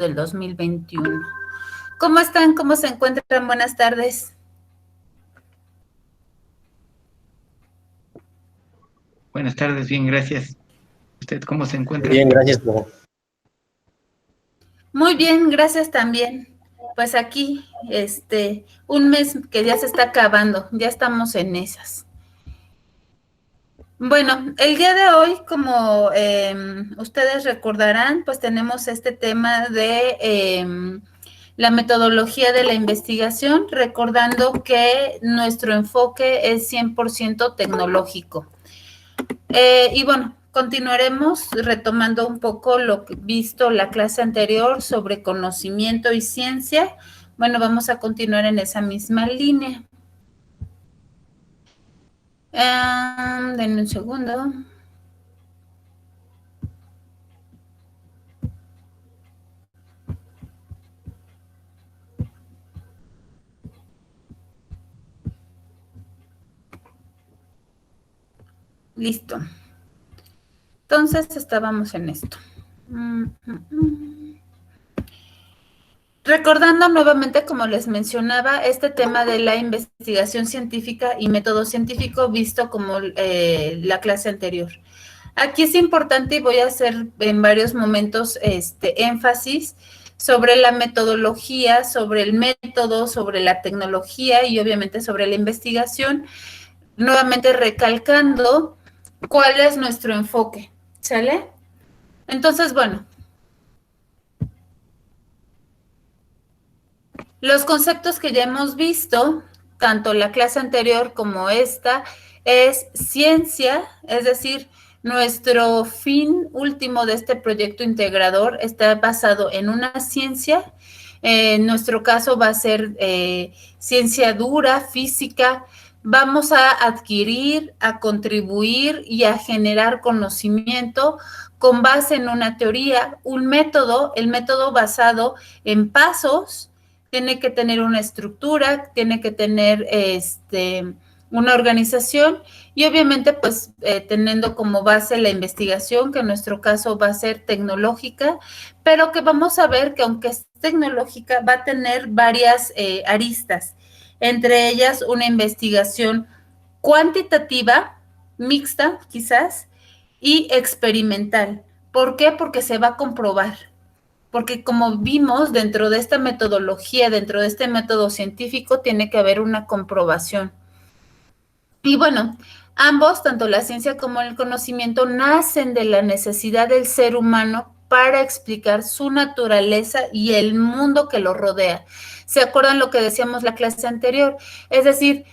del 2021. ¿Cómo están? ¿Cómo se encuentran? Buenas tardes. Buenas tardes, bien, gracias. ¿Usted cómo se encuentra? Bien, gracias, profe. Muy bien, gracias también. Pues aquí, un mes que ya se está acabando, ya estamos en esas. Bueno, el día de hoy, como ustedes recordarán, pues tenemos este tema de la metodología de la investigación, recordando que nuestro enfoque es 100% tecnológico. Y bueno, continuaremos retomando un poco lo que visto la clase anterior sobre conocimiento y ciencia. Bueno, vamos a continuar en esa misma línea. Denme un segundo. Listo. Entonces estábamos en esto. Recordando nuevamente, como les mencionaba, este tema de la investigación científica y método científico visto como la clase anterior. Aquí es importante y voy a hacer en varios momentos énfasis sobre la metodología, sobre el método, sobre la tecnología y obviamente sobre la investigación, nuevamente recalcando cuál es nuestro enfoque, ¿sale? Entonces, bueno, los conceptos que ya hemos visto, tanto la clase anterior como esta, es ciencia, es decir, nuestro fin último de este proyecto integrador está basado en una ciencia. En nuestro caso va a ser ciencia dura, física. Vamos a adquirir, a contribuir y a generar conocimiento con base en una teoría, un método, el método basado en pasos. Tiene que tener una estructura, tiene que tener una organización y obviamente pues teniendo como base la investigación, que en nuestro caso va a ser tecnológica, pero que vamos a ver que aunque es tecnológica va a tener varias aristas, entre ellas una investigación cuantitativa, mixta quizás, y experimental. ¿Por qué? Porque se va a comprobar. Porque como vimos dentro de esta metodología, dentro de este método científico, tiene que haber una comprobación. Y bueno, ambos, tanto la ciencia como el conocimiento, nacen de la necesidad del ser humano para explicar su naturaleza y el mundo que lo rodea. ¿Se acuerdan lo que decíamos la clase anterior? Es decir,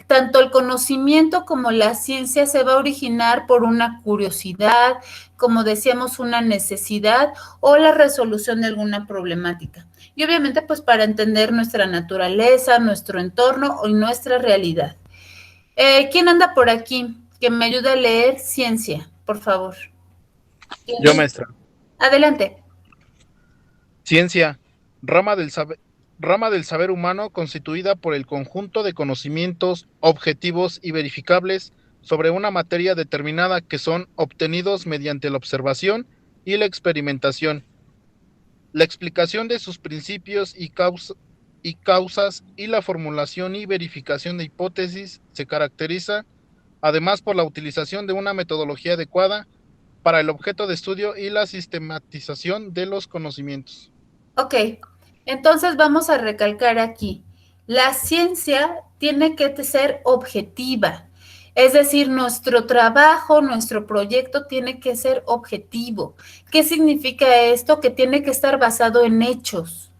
tanto el conocimiento como la ciencia se va a originar por una curiosidad, como decíamos, una necesidad o la resolución de alguna problemática. Y obviamente, pues para entender nuestra naturaleza, nuestro entorno y nuestra realidad. ¿Quién anda por aquí? Que me ayude a leer ciencia, por favor. Yo, maestra. Adelante. Ciencia, rama del saber humano constituida por el conjunto de conocimientos objetivos y verificables sobre una materia determinada que son obtenidos mediante la observación y la experimentación, la explicación de sus principios y causas y la formulación y verificación de hipótesis se caracteriza además por la utilización de una metodología adecuada para el objeto de estudio y la sistematización de los conocimientos. Ok, entonces vamos a recalcar aquí, la ciencia tiene que ser objetiva, es decir, nuestro trabajo, nuestro proyecto tiene que ser objetivo. ¿Qué significa esto? Que tiene que estar basado en hechos,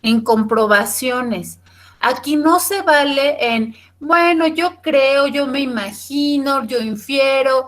en comprobaciones. Aquí no se vale en, bueno, yo creo, yo me imagino, yo infiero,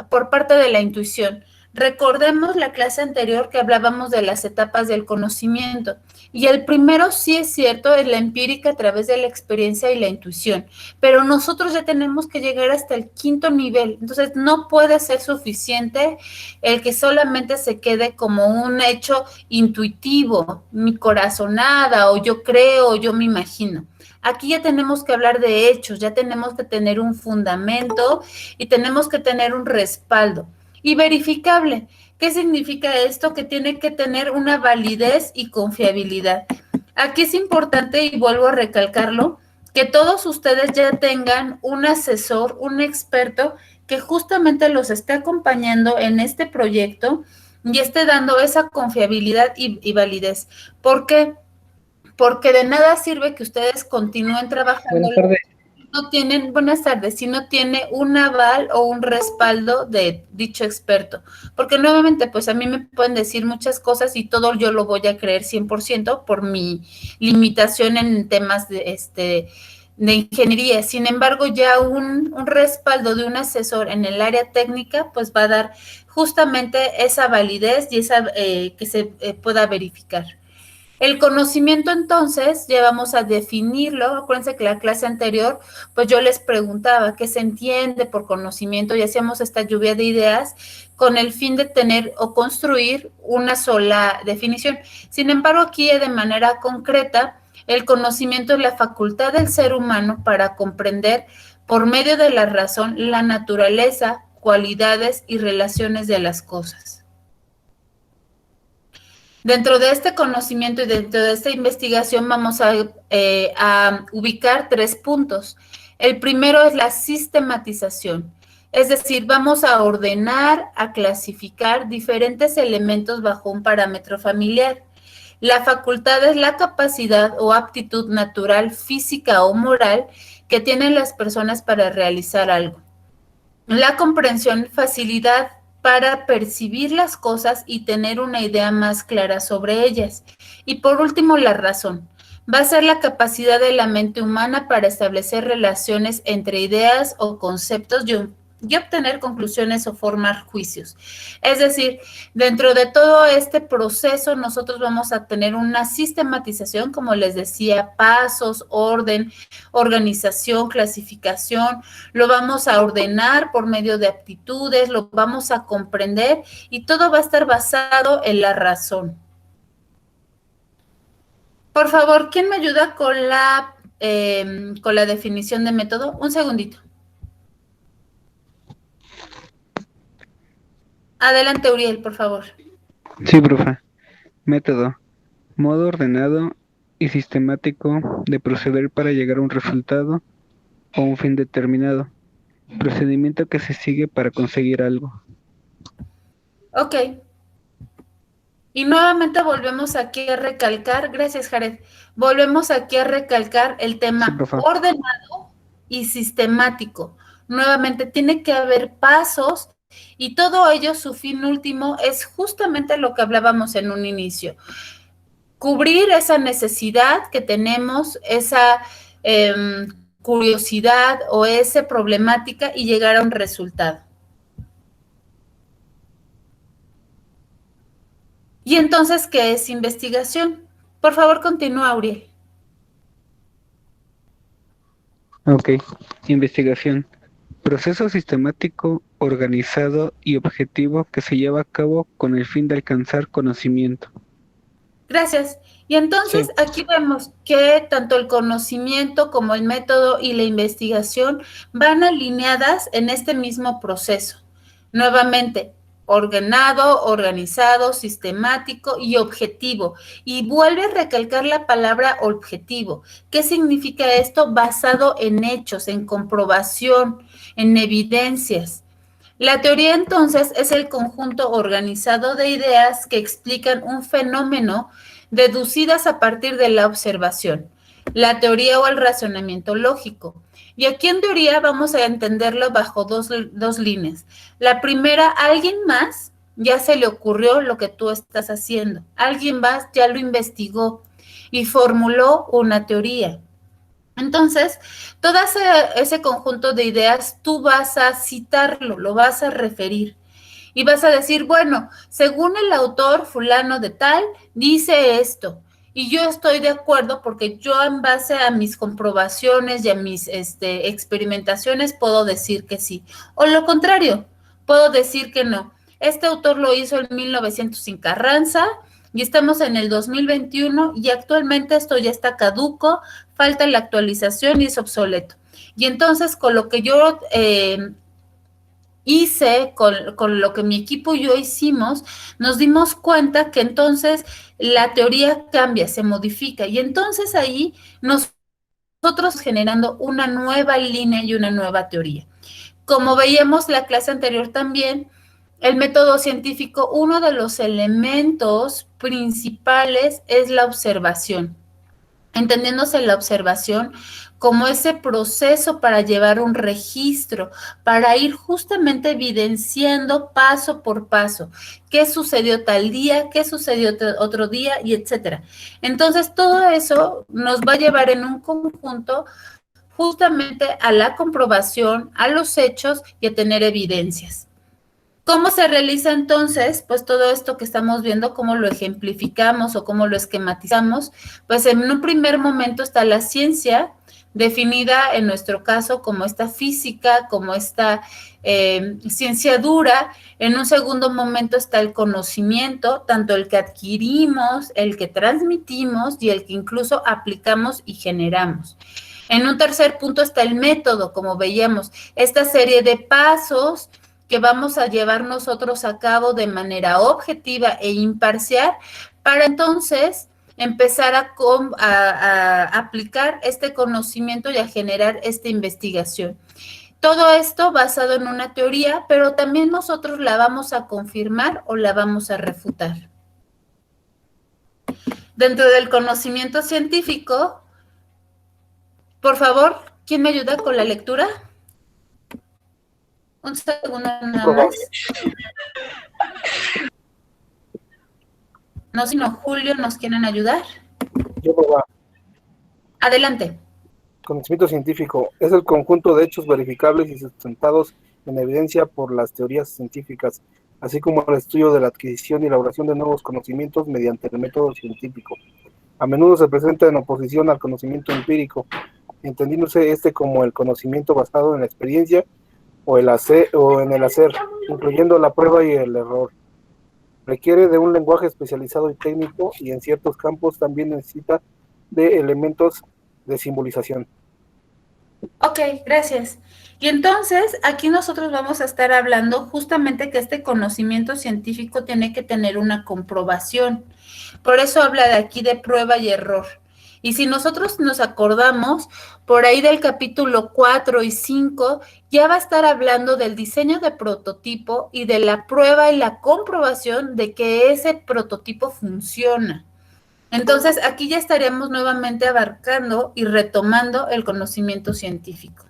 por parte de la intuición. Recordemos la clase anterior que hablábamos de las etapas del conocimiento. Y el primero sí es cierto, es la empírica a través de la experiencia y la intuición. Pero nosotros ya tenemos que llegar hasta el quinto nivel. Entonces no puede ser suficiente el que solamente se quede como un hecho intuitivo, mi corazonada, o yo creo, o yo me imagino. Aquí ya tenemos que hablar de hechos, ya tenemos que tener un fundamento y tenemos que tener un respaldo. Y verificable. ¿Qué significa esto? Que tiene que tener una validez y confiabilidad. Aquí es importante, y vuelvo a recalcarlo, que todos ustedes ya tengan un asesor, un experto que justamente los esté acompañando en este proyecto y esté dando esa confiabilidad y validez. ¿Por qué? Porque de nada sirve que ustedes continúen trabajando. Buenas tardes. No tienen, buenas tardes, si no tiene un aval o un respaldo de dicho experto. Porque nuevamente, pues a mí me pueden decir muchas cosas y todo yo lo voy a creer 100% por mi limitación en temas de ingeniería. Sin embargo, ya un respaldo de un asesor en el área técnica, pues va a dar justamente esa validez y esa que se pueda verificar. El conocimiento, entonces, ya vamos a definirlo. Acuérdense que la clase anterior, pues yo les preguntaba qué se entiende por conocimiento y hacíamos esta lluvia de ideas con el fin de tener o construir una sola definición. Sin embargo, aquí de manera concreta, el conocimiento es la facultad del ser humano para comprender por medio de la razón la naturaleza, cualidades y relaciones de las cosas. Dentro de este conocimiento y dentro de esta investigación vamos a ubicar 3 puntos. El primero es la sistematización, es decir, vamos a ordenar, a clasificar diferentes elementos bajo un parámetro familiar. La facultad es la capacidad o aptitud natural, física o moral que tienen las personas para realizar algo. La comprensión, facilidad para percibir las cosas y tener una idea más clara sobre ellas. Y por último, la razón. Va a ser la capacidad de la mente humana para establecer relaciones entre ideas o conceptos y obtener conclusiones o formar juicios. Es decir, dentro de todo este proceso nosotros vamos a tener una sistematización, como les decía, pasos, orden, organización, clasificación, lo vamos a ordenar por medio de aptitudes, lo vamos a comprender y todo va a estar basado en la razón. Por favor, ¿quién me ayuda con la definición de método? Un segundito. Adelante, Uriel, por favor. Sí, profe. Método. Modo ordenado y sistemático de proceder para llegar a un resultado o un fin determinado. Procedimiento que se sigue para conseguir algo. Ok. Y nuevamente volvemos aquí a recalcar, gracias Jared, volvemos aquí a recalcar el tema Sí, ordenado y sistemático. Nuevamente tiene que haber pasos y todo ello, su fin último, es justamente lo que hablábamos en un inicio. Cubrir esa necesidad que tenemos, esa curiosidad o esa problemática y llegar a un resultado. Y entonces, ¿qué es investigación? Por favor, continúa, Uriel. Ok. Investigación. Proceso sistemático, organizado y objetivo que se lleva a cabo con el fin de alcanzar conocimiento. Gracias. Y entonces Sí. aquí vemos que tanto el conocimiento como el método y la investigación van alineadas en este mismo proceso. Nuevamente, ordenado, organizado, sistemático y objetivo. Y vuelve a recalcar la palabra objetivo. ¿Qué significa esto? Basado en hechos, en comprobación, en evidencias. La teoría entonces es el conjunto organizado de ideas que explican un fenómeno deducidas a partir de la observación, la teoría o el razonamiento lógico. Y aquí en teoría vamos a entenderlo bajo dos líneas. La primera, alguien más ya se le ocurrió lo que tú estás haciendo. Alguien más ya lo investigó y formuló una teoría. Entonces, todo ese conjunto de ideas, tú vas a citarlo, lo vas a referir y vas a decir, bueno, según el autor fulano de tal, dice esto y yo estoy de acuerdo porque yo en base a mis comprobaciones y a mis experimentaciones puedo decir que sí. O lo contrario, puedo decir que no. Este autor lo hizo en 1900 sin Carranza y estamos en el 2021 y actualmente esto ya está caduco, falta la actualización y es obsoleto. Y entonces con lo que yo hice, con lo que mi equipo y yo hicimos, nos dimos cuenta que entonces la teoría cambia, se modifica, y entonces ahí nosotros generando una nueva línea y una nueva teoría. Como veíamos la clase anterior también, el método científico, uno de los elementos principales es la observación, entendiéndose la observación como ese proceso para llevar un registro, para ir justamente evidenciando paso por paso qué sucedió tal día, qué sucedió otro día, y etcétera. Entonces, todo eso nos va a llevar en un conjunto justamente a la comprobación, a los hechos y a tener evidencias. ¿Cómo se realiza entonces? Pues todo esto que estamos viendo, cómo lo ejemplificamos o cómo lo esquematizamos. Pues en un primer momento está la ciencia, definida en nuestro caso como esta física, como esta ciencia dura. En un segundo momento está el conocimiento, tanto el que adquirimos, el que transmitimos y el que incluso aplicamos y generamos. En un tercer punto está el método, como veíamos, esta serie de pasos que vamos a llevar nosotros a cabo de manera objetiva e imparcial para entonces empezar a aplicar este conocimiento y a generar esta investigación. Todo esto basado en una teoría, pero también nosotros la vamos a confirmar o la vamos a refutar. Dentro del conocimiento científico, por favor, ¿quién me ayuda con la lectura? Un segundo nada más. No, sino Julio, ¿nos quieren ayudar? Yo, papá. Adelante. Conocimiento científico es el conjunto de hechos verificables y sustentados en evidencia por las teorías científicas, así como el estudio de la adquisición y elaboración de nuevos conocimientos mediante el método científico. A menudo se presenta en oposición al conocimiento empírico, entendiéndose este como el conocimiento basado en la experiencia o en el hacer, incluyendo la prueba y el error. Requiere de un lenguaje especializado y técnico, y en ciertos campos también necesita de elementos de simbolización. Ok, gracias. Y entonces, aquí nosotros vamos a estar hablando justamente que este conocimiento científico tiene que tener una comprobación. Por eso habla de aquí de prueba y error. Y si nosotros nos acordamos, por ahí del capítulo 4 y 5, ya va a estar hablando del diseño de prototipo y de la prueba y la comprobación de que ese prototipo funciona. Entonces, aquí ya estaríamos nuevamente abarcando y retomando el conocimiento científico.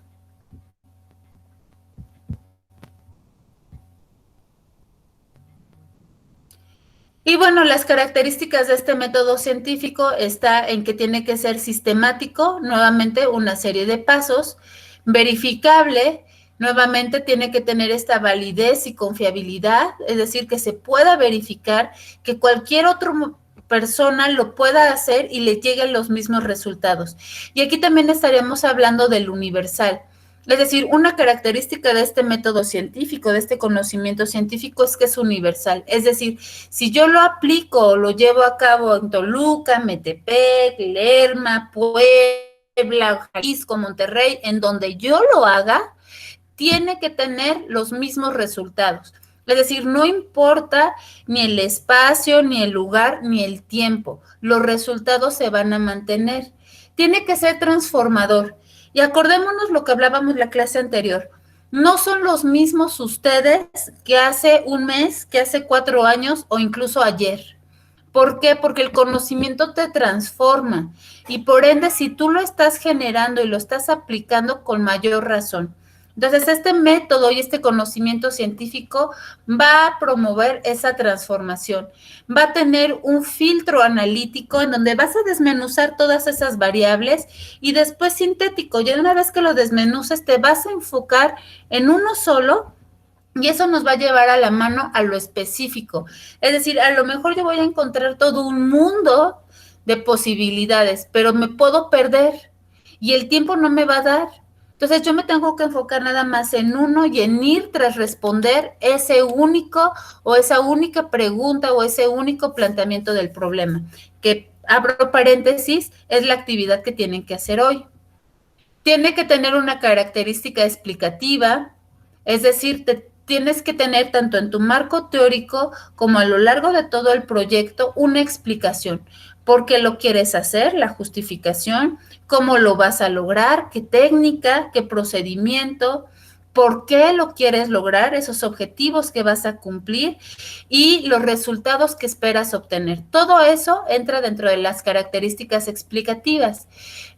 Y bueno, las características de este método científico está en que tiene que ser sistemático, nuevamente una serie de pasos, verificable, nuevamente tiene que tener esta validez y confiabilidad, es decir, que se pueda verificar, que cualquier otro persona lo pueda hacer y le lleguen los mismos resultados. Y aquí también estaríamos hablando del universal. Es decir, una característica de este método científico, de este conocimiento científico, es que es universal. Es decir, si yo lo aplico o lo llevo a cabo en Toluca, Metepec, Lerma, Puebla, Jalisco, Monterrey, en donde yo lo haga, tiene que tener los mismos resultados. Es decir, no importa ni el espacio, ni el lugar, ni el tiempo. Los resultados se van a mantener. Tiene que ser transformador. Y acordémonos lo que hablábamos en la clase anterior. No son los mismos ustedes que hace un mes, que hace 4 años o incluso ayer. ¿Por qué? Porque el conocimiento te transforma. Y por ende, si tú lo estás generando y lo estás aplicando con mayor razón. Entonces, este método y este conocimiento científico va a promover esa transformación. Va a tener un filtro analítico en donde vas a desmenuzar todas esas variables y después sintético. Ya una vez que lo desmenuces, te vas a enfocar en uno solo y eso nos va a llevar a la mano a lo específico. Es decir, a lo mejor yo voy a encontrar todo un mundo de posibilidades, pero me puedo perder y el tiempo no me va a dar. Entonces yo me tengo que enfocar nada más en uno y en ir tras responder ese único o esa única pregunta o ese único planteamiento del problema, que abro paréntesis, es la actividad que tienen que hacer hoy. Tiene que tener una característica explicativa, es decir, tienes que tener tanto en tu marco teórico como a lo largo de todo el proyecto una explicación. ¿Por qué lo quieres hacer? La justificación, cómo lo vas a lograr, qué técnica, qué procedimiento, por qué lo quieres lograr, esos objetivos que vas a cumplir y los resultados que esperas obtener. Todo eso entra dentro de las características explicativas.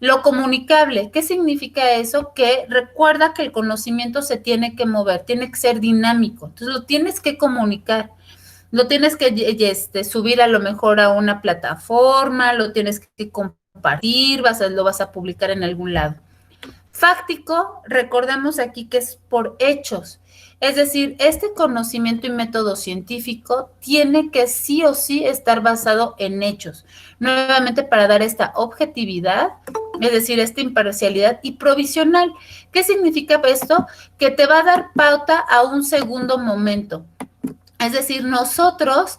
Lo comunicable, ¿qué significa eso? Que recuerda que el conocimiento se tiene que mover, tiene que ser dinámico, entonces lo tienes que comunicar. Lo tienes que subir a lo mejor a una plataforma, lo tienes que compartir, lo vas a publicar en algún lado. Fáctico, recordemos aquí que es por hechos, es decir, este conocimiento y método científico tiene que sí o sí estar basado en hechos, nuevamente para dar esta objetividad, es decir, esta imparcialidad y provisional. ¿Qué significa esto? Que te va a dar pauta a un segundo momento. Es decir, nosotros,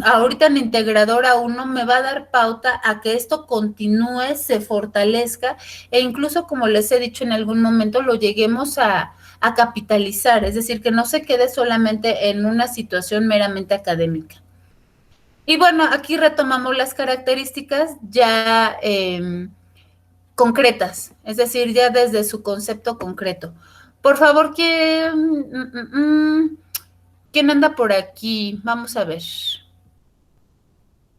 ahorita en Integradora 1 me va a dar pauta a que esto continúe, se fortalezca e incluso, como les he dicho en algún momento, lo lleguemos a capitalizar, es decir, que no se quede solamente en una situación meramente académica. Y bueno, aquí retomamos las características ya concretas, es decir, ya desde su concepto concreto. Por favor, ¿quién anda por aquí? Vamos a ver.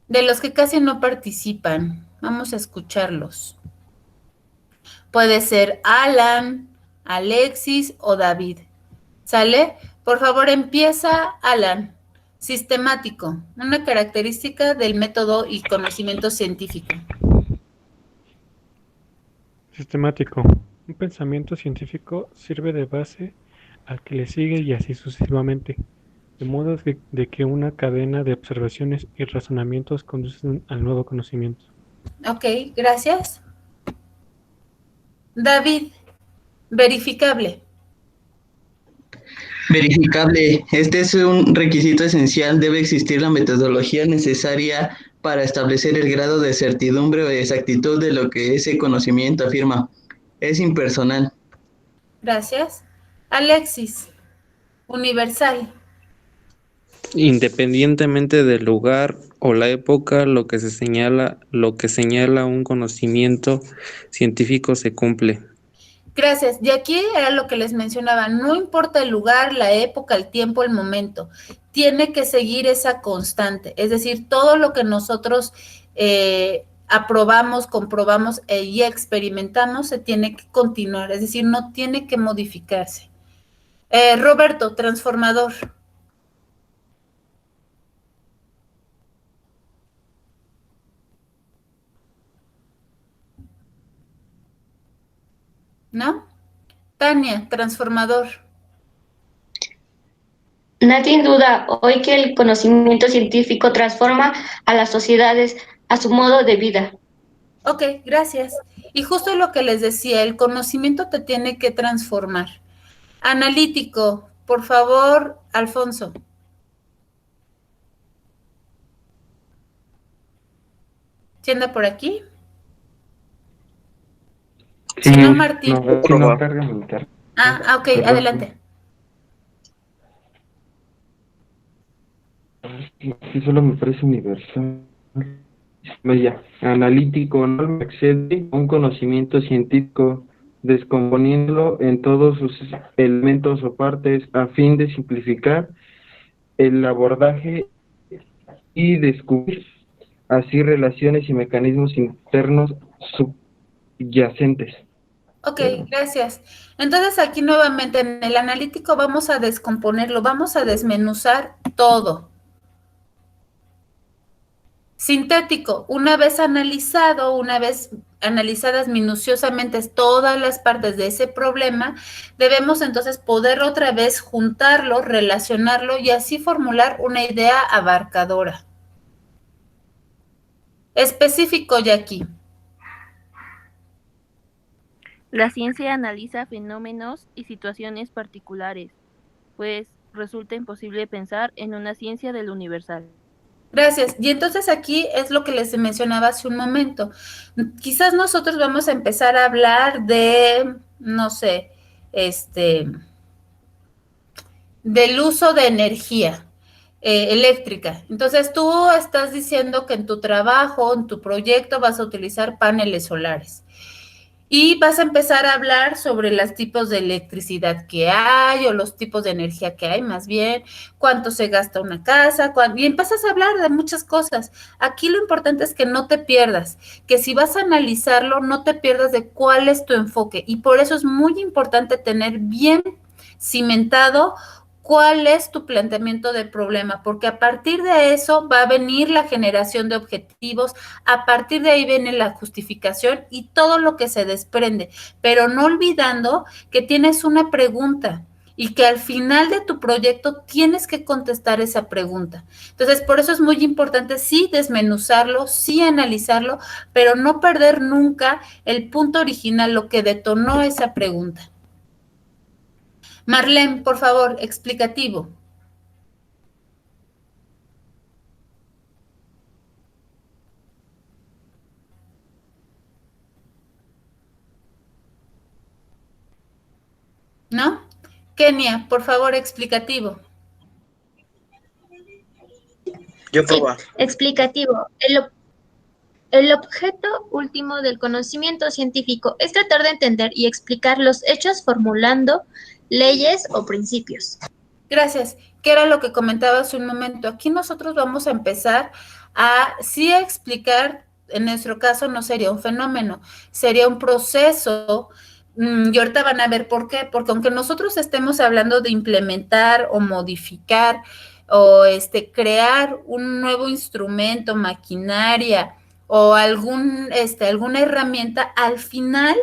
De los que casi no participan, vamos a escucharlos. Puede ser Alan, Alexis o David. ¿Sale? Por favor, empieza Alan. Sistemático, una característica del método y conocimiento científico. Sistemático. Un pensamiento científico sirve de base al que le sigue y así sucesivamente, de modo de que una cadena de observaciones y razonamientos conducen al nuevo conocimiento. Ok, gracias. David, verificable. Verificable. Este es un requisito esencial. Debe existir la metodología necesaria para establecer el grado de certidumbre o de exactitud de lo que ese conocimiento afirma. Es impersonal. Gracias. Alexis, universal. Independientemente del lugar o la época, lo que señala un conocimiento científico se cumple. Gracias. Y aquí era lo que les mencionaba, no importa el lugar, la época, el tiempo, el momento, tiene que seguir esa constante. Es decir, todo lo que nosotros aprobamos, comprobamos y experimentamos se tiene que continuar, es decir, no tiene que modificarse. Roberto, transformador. ¿No? Tania, transformador. Nadie duda hoy que el conocimiento científico transforma a las sociedades a su modo de vida. Ok, gracias. Y justo lo que les decía, el conocimiento te tiene que transformar. Analítico, por favor, Alfonso. ¿Sí anda por aquí? Sí, Si no, Martín. no, carga militar. Ok, adelante. Sí, solo me parece universal. Vaya, analítico no accede a un conocimiento científico, descomponiéndolo en todos sus elementos o partes a fin de simplificar el abordaje y descubrir así relaciones y mecanismos internos subyacentes. Ok, gracias. Entonces aquí nuevamente en el analítico vamos a descomponerlo, vamos a desmenuzar todo. Sintético, una vez analizadas minuciosamente todas las partes de ese problema, debemos entonces poder otra vez juntarlo, relacionarlo y así formular una idea abarcadora. Específico ya aquí. La ciencia analiza fenómenos y situaciones particulares, pues resulta imposible pensar en una ciencia del universal. Gracias. Y entonces aquí es lo que les mencionaba hace un momento. Quizás nosotros vamos a empezar a hablar de, no sé, del uso de energía eléctrica. Entonces, tú estás diciendo que en tu trabajo, en tu proyecto, vas a utilizar paneles solares. Y vas a empezar a hablar sobre los tipos de electricidad que hay o los tipos de energía que hay, más bien, cuánto se gasta una casa, y empiezas a hablar de muchas cosas. Aquí lo importante es que no te pierdas, que si vas a analizarlo, no te pierdas de cuál es tu enfoque. Y por eso es muy importante tener bien cimentado cuál es tu planteamiento de problema, porque a partir de eso va a venir la generación de objetivos, a partir de ahí viene la justificación y todo lo que se desprende, pero no olvidando que tienes una pregunta y que al final de tu proyecto tienes que contestar esa pregunta. Entonces, por eso es muy importante sí desmenuzarlo, sí analizarlo, pero no perder nunca el punto original, lo que detonó esa pregunta. Marlene, por favor, explicativo. ¿No? Kenia, por favor, explicativo. Yo probar. Sí, explicativo. El objeto último del conocimiento científico es tratar de entender y explicar los hechos formulando leyes o principios. Gracias. ¿Qué era lo que comentaba hace un momento? Aquí nosotros vamos a empezar a sí a explicar, en nuestro caso no sería un fenómeno, sería un proceso. Y ahorita van a ver por qué, porque aunque nosotros estemos hablando de implementar o modificar o crear un nuevo instrumento, maquinaria o alguna herramienta, al final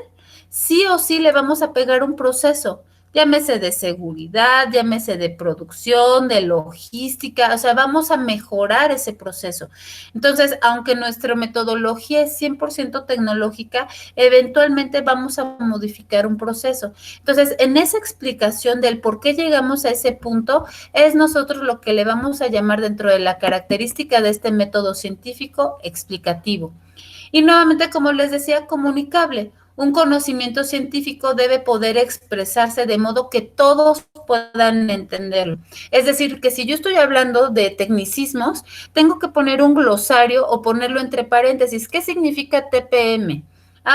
sí o sí le vamos a pegar un proceso. Llámese de seguridad, llámese de producción, de logística, o sea, vamos a mejorar ese proceso. Entonces, aunque nuestra metodología es 100% tecnológica, eventualmente vamos a modificar un proceso. Entonces, en esa explicación del por qué llegamos a ese punto, es nosotros lo que le vamos a llamar dentro de la característica de este método científico explicativo. Y nuevamente, como les decía, comunicable. Un conocimiento científico debe poder expresarse de modo que todos puedan entenderlo. Es decir, que si yo estoy hablando de tecnicismos, tengo que poner un glosario o ponerlo entre paréntesis. ¿Qué significa TPM?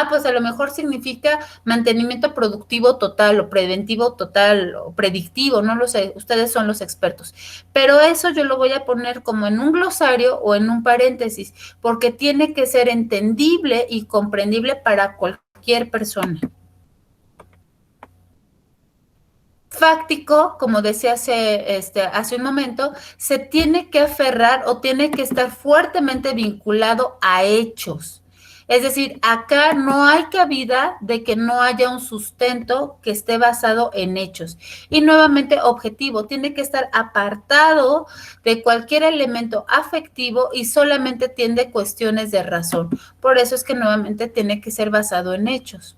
Pues a lo mejor significa mantenimiento productivo total o preventivo total o predictivo, no lo sé, ustedes son los expertos. Pero eso yo lo voy a poner como en un glosario o en un paréntesis, porque tiene que ser entendible y comprendible para cualquier persona. Fáctico, como decía hace un momento, se tiene que aferrar o tiene que estar fuertemente vinculado a hechos. Es decir, acá no hay cabida de que no haya un sustento que esté basado en hechos. Y nuevamente, objetivo, tiene que estar apartado de cualquier elemento afectivo y solamente tiende cuestiones de razón. Por eso es que nuevamente tiene que ser basado en hechos.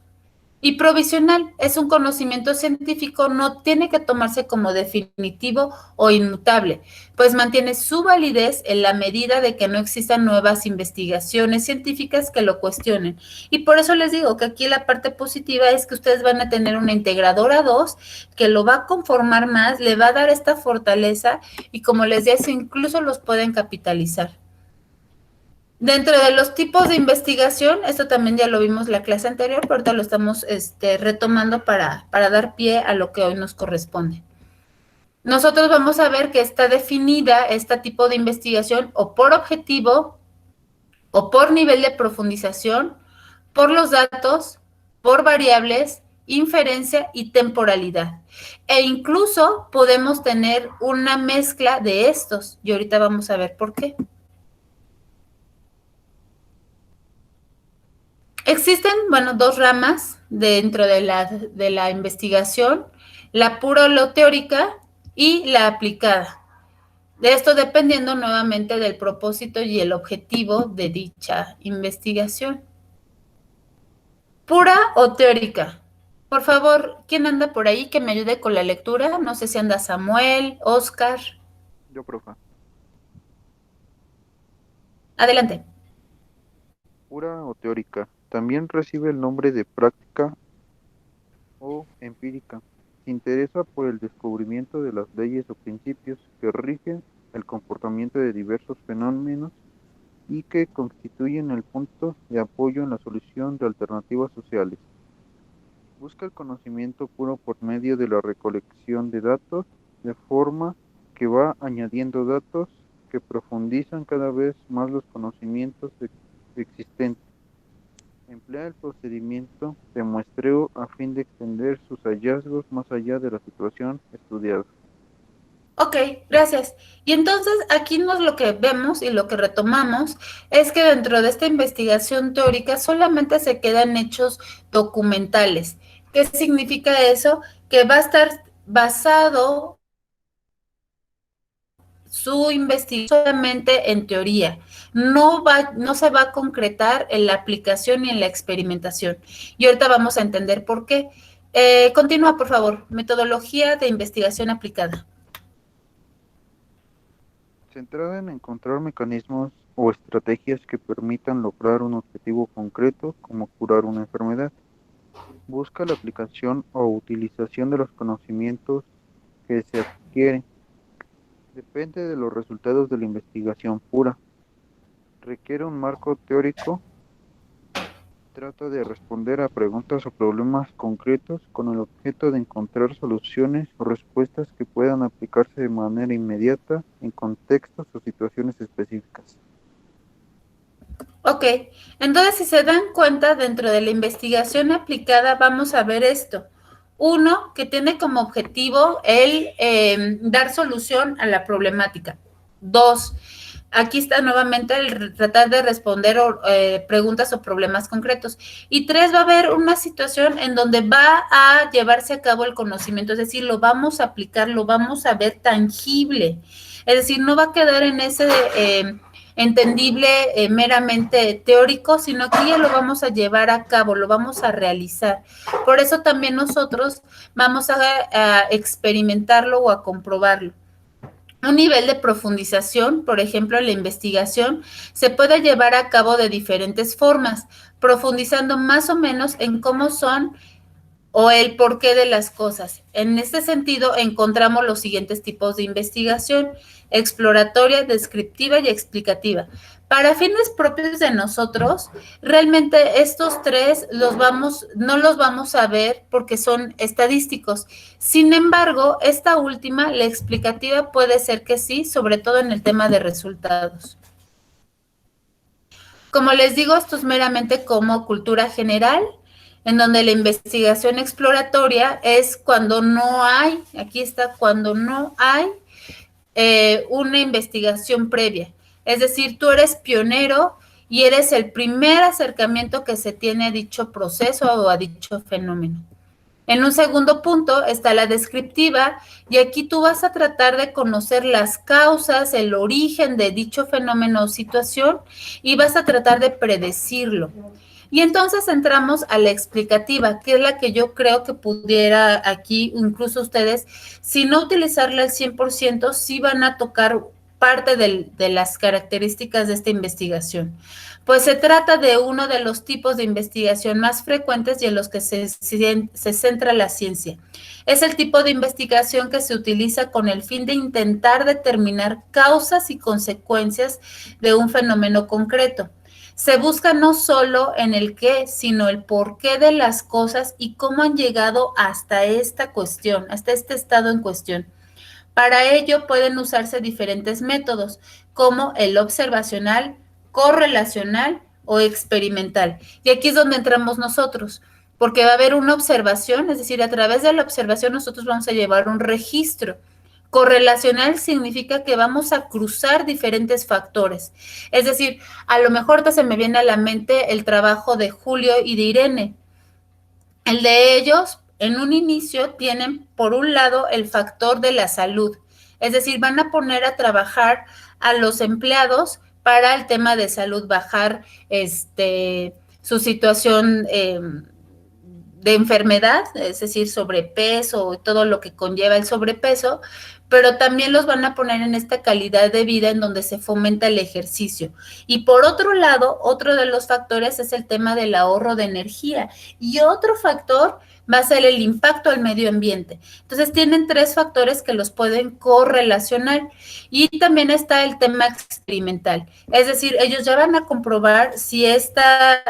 Y provisional es un conocimiento científico, no tiene que tomarse como definitivo o inmutable, pues mantiene su validez en la medida de que no existan nuevas investigaciones científicas que lo cuestionen. Y por eso les digo que aquí la parte positiva es que ustedes van a tener una integradora 2 que lo va a conformar más, le va a dar esta fortaleza y como les decía, incluso los pueden capitalizar. Dentro de los tipos de investigación, esto también ya lo vimos la clase anterior, pero ahorita lo estamos retomando para dar pie a lo que hoy nos corresponde. Nosotros vamos a ver que está definida este tipo de investigación o por objetivo, o por nivel de profundización, por los datos, por variables, inferencia y temporalidad. E incluso podemos tener una mezcla de estos, y ahorita vamos a ver por qué. Existen, dos ramas dentro de la investigación, la pura o lo teórica y la aplicada. De esto dependiendo nuevamente del propósito y el objetivo de dicha investigación. ¿Pura o teórica? Por favor, ¿quién anda por ahí que me ayude con la lectura? No sé si anda Samuel, Oscar. Yo, profe. Adelante. Pura o teórica. También recibe el nombre de práctica o empírica. Se interesa por el descubrimiento de las leyes o principios que rigen el comportamiento de diversos fenómenos y que constituyen el punto de apoyo en la solución de alternativas sociales. Busca el conocimiento puro por medio de la recolección de datos, de forma que va añadiendo datos que profundizan cada vez más los conocimientos existentes. Emplea el procedimiento de muestreo a fin de extender sus hallazgos más allá de la situación estudiada. Ok, gracias. Y entonces aquí lo que vemos y lo que retomamos es que dentro de esta investigación teórica solamente se quedan hechos documentales. ¿Qué significa eso? Que va a estar basado su investigación solamente en teoría, no se va a concretar en la aplicación y en la experimentación. Y ahorita vamos a entender por qué. Continúa, por favor. Metodología de investigación aplicada. Centrada en encontrar mecanismos o estrategias que permitan lograr un objetivo concreto, como curar una enfermedad. Busca la aplicación o utilización de los conocimientos que se adquieren. Depende de los resultados de la investigación pura. Requiere un marco teórico. Trata de responder a preguntas o problemas concretos con el objeto de encontrar soluciones o respuestas que puedan aplicarse de manera inmediata en contextos o situaciones específicas. Ok, entonces si se dan cuenta, dentro de la investigación aplicada vamos a ver esto. Uno, que tiene como objetivo el dar solución a la problemática. Dos, aquí está nuevamente el tratar de responder preguntas o problemas concretos. Y tres, va a haber una situación en donde va a llevarse a cabo el conocimiento, es decir, lo vamos a aplicar, lo vamos a ver tangible. Es decir, no va a quedar en ese entendible meramente teórico, sino que ya lo vamos a llevar a cabo, lo vamos a realizar. Por eso también nosotros vamos a experimentarlo o a comprobarlo. Un nivel de profundización, por ejemplo, en la investigación, se puede llevar a cabo de diferentes formas, profundizando más o menos en cómo son o el porqué de las cosas. En este sentido, encontramos los siguientes tipos de investigación: exploratoria, descriptiva y explicativa. Para fines propios de nosotros, realmente estos tres no los vamos a ver porque son estadísticos. Sin embargo, esta última, la explicativa, puede ser que sí, sobre todo en el tema de resultados. Como les digo, esto es meramente como cultura general, en donde la investigación exploratoria es cuando no hay, aquí está, cuando no hay una investigación previa. Es decir, tú eres pionero y eres el primer acercamiento que se tiene a dicho proceso o a dicho fenómeno. En un segundo punto está la descriptiva, y aquí tú vas a tratar de conocer las causas, el origen de dicho fenómeno o situación, y vas a tratar de predecirlo. Y entonces entramos a la explicativa, que es la que yo creo que pudiera aquí, incluso ustedes, si no utilizarla al 100%, sí van a tocar parte de las características de esta investigación. Pues se trata de uno de los tipos de investigación más frecuentes y en los que se centra la ciencia. Es el tipo de investigación que se utiliza con el fin de intentar determinar causas y consecuencias de un fenómeno concreto. Se busca no solo en el qué, sino el porqué de las cosas y cómo han llegado hasta esta cuestión, hasta este estado en cuestión. Para ello pueden usarse diferentes métodos, como el observacional, correlacional o experimental. Y aquí es donde entramos nosotros, porque va a haber una observación, es decir, a través de la observación nosotros vamos a llevar un registro. Correlacional significa que vamos a cruzar diferentes factores. Es decir, a lo mejor se me viene a la mente el trabajo de Julio y de Irene. El de ellos, en un inicio, tienen por un lado el factor de la salud. Es decir, van a poner a trabajar a los empleados para el tema de salud, bajar su situación de enfermedad, es decir, sobrepeso y todo lo que conlleva el sobrepeso, pero también los van a poner en esta calidad de vida en donde se fomenta el ejercicio. Y por otro lado, otro de los factores es el tema del ahorro de energía. Y otro factor va a ser el impacto al medio ambiente. Entonces, tienen 3 factores que los pueden correlacionar. Y también está el tema experimental. Es decir, ellos ya van a comprobar si esta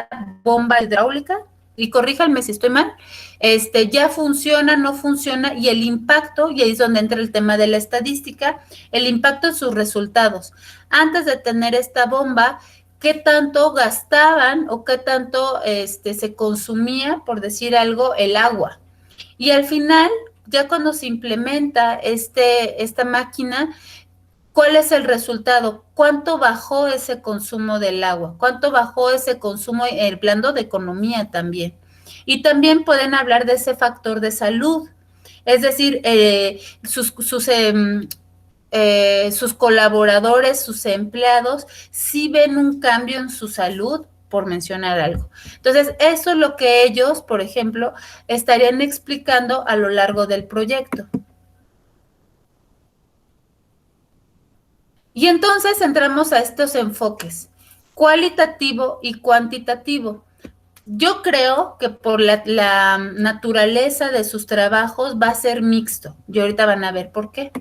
bomba hidráulica, y corríjanme si estoy mal, ya funciona, no funciona, y el impacto, y ahí es donde entra el tema de la estadística, el impacto en sus resultados. Antes de tener esta bomba, ¿qué tanto gastaban o qué tanto se consumía, por decir algo, el agua? Y al final, ya cuando se implementa esta máquina, ¿cuál es el resultado? ¿Cuánto bajó ese consumo del agua? ¿Cuánto bajó ese consumo, hablando de economía también? Y también pueden hablar de ese factor de salud, es decir, sus colaboradores, sus empleados, sí ven un cambio en su salud, por mencionar algo. Entonces, eso es lo que ellos, por ejemplo, estarían explicando a lo largo del proyecto. Y entonces entramos a estos enfoques, cualitativo y cuantitativo. Yo creo que por la naturaleza de sus trabajos va a ser mixto. Y ahorita van a ver por qué.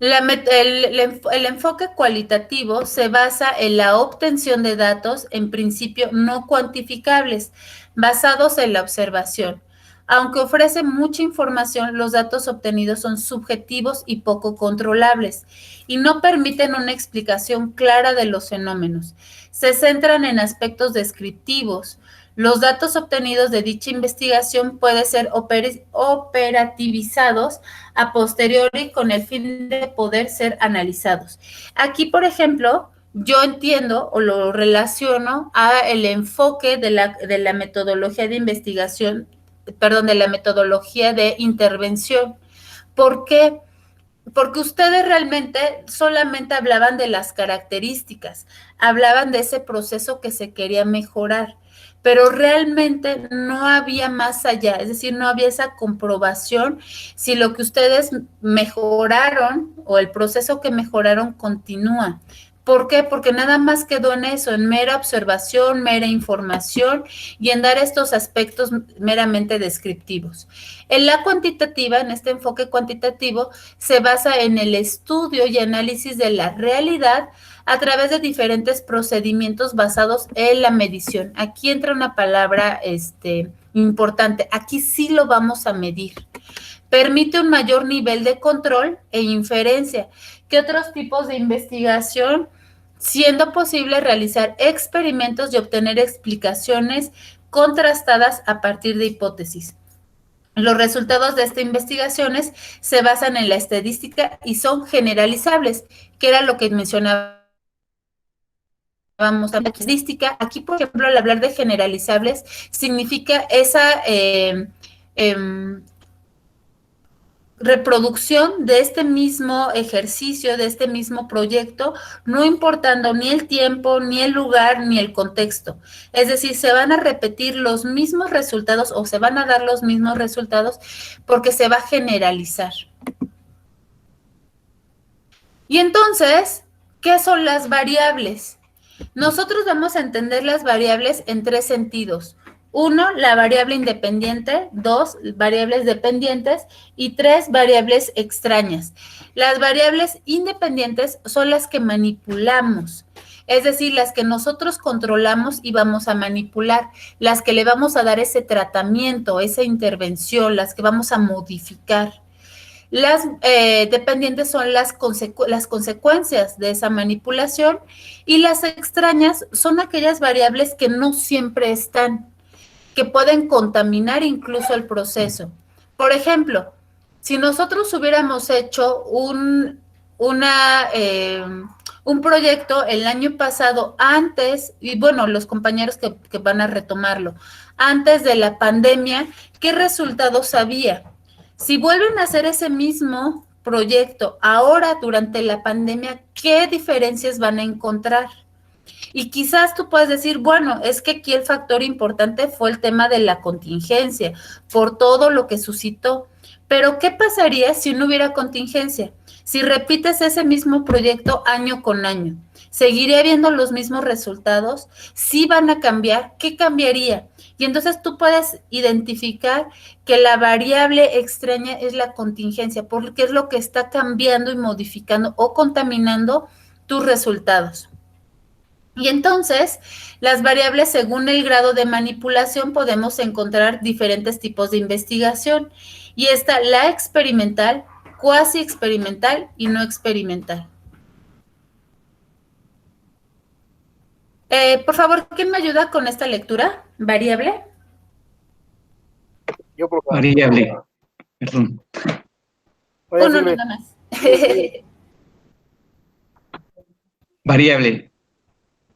El enfoque cualitativo se basa en la obtención de datos, en principio no cuantificables, basados en la observación. Aunque ofrece mucha información, los datos obtenidos son subjetivos y poco controlables y no permiten una explicación clara de los fenómenos. Se centran en aspectos descriptivos. Los datos obtenidos de dicha investigación pueden ser operativizados a posteriori con el fin de poder ser analizados. Aquí, por ejemplo, yo entiendo o lo relaciono a el enfoque de la metodología de investigación, de la metodología de intervención. ¿Por qué? Porque ustedes realmente solamente hablaban de las características, hablaban de ese proceso que se quería mejorar, pero realmente no había más allá, es decir, no había esa comprobación si lo que ustedes mejoraron o el proceso que mejoraron continúa. ¿Por qué? Porque nada más quedó en eso, en mera observación, mera información y en dar estos aspectos meramente descriptivos. En la cuantitativa, en este enfoque cuantitativo, se basa en el estudio y análisis de la realidad a través de diferentes procedimientos basados en la medición. Aquí entra una palabra importante, aquí sí lo vamos a medir. Permite un mayor nivel de control e inferencia que otros tipos de investigación, siendo posible realizar experimentos y obtener explicaciones contrastadas a partir de hipótesis. Los resultados de estas investigaciones se basan en la estadística y son generalizables, que era lo que mencionábamos. La estadística, aquí por ejemplo, al hablar de generalizables, significa esa reproducción de este mismo ejercicio, de este mismo proyecto, no importando ni el tiempo, ni el lugar, ni el contexto. Es decir, se van a repetir los mismos resultados o se van a dar los mismos resultados porque se va a generalizar. Y entonces, ¿qué son las variables? Nosotros vamos a entender las variables en 3 sentidos. 1, la variable independiente, 2, variables dependientes y 3, variables extrañas. Las variables independientes son las que manipulamos, es decir, las que nosotros controlamos y vamos a manipular, las que le vamos a dar ese tratamiento, esa intervención, las que vamos a modificar. Las dependientes son las consecuencias de esa manipulación y las extrañas son aquellas variables que no siempre están, que pueden contaminar incluso el proceso. Por ejemplo, si nosotros hubiéramos hecho un proyecto el año pasado antes, y bueno, los compañeros que van a retomarlo, antes de la pandemia, ¿qué resultados había? Si vuelven a hacer ese mismo proyecto ahora durante la pandemia, ¿qué diferencias van a encontrar? Y quizás tú puedes decir, bueno, es que aquí el factor importante fue el tema de la contingencia, por todo lo que suscitó. Pero, ¿qué pasaría si no hubiera contingencia? Si repites ese mismo proyecto año con año, ¿seguiría viendo los mismos resultados? ¿Sí van a cambiar? ¿Qué cambiaría? Y entonces tú puedes identificar que la variable extraña es la contingencia, porque es lo que está cambiando y modificando o contaminando tus resultados. Y entonces, las variables según el grado de manipulación podemos encontrar diferentes tipos de investigación. Y está la experimental, cuasi experimental y no experimental. Por favor, ¿quién me ayuda con esta lectura? ¿Variable? Yo, por favor. Variable. Perdón. Uno nada más. Variable.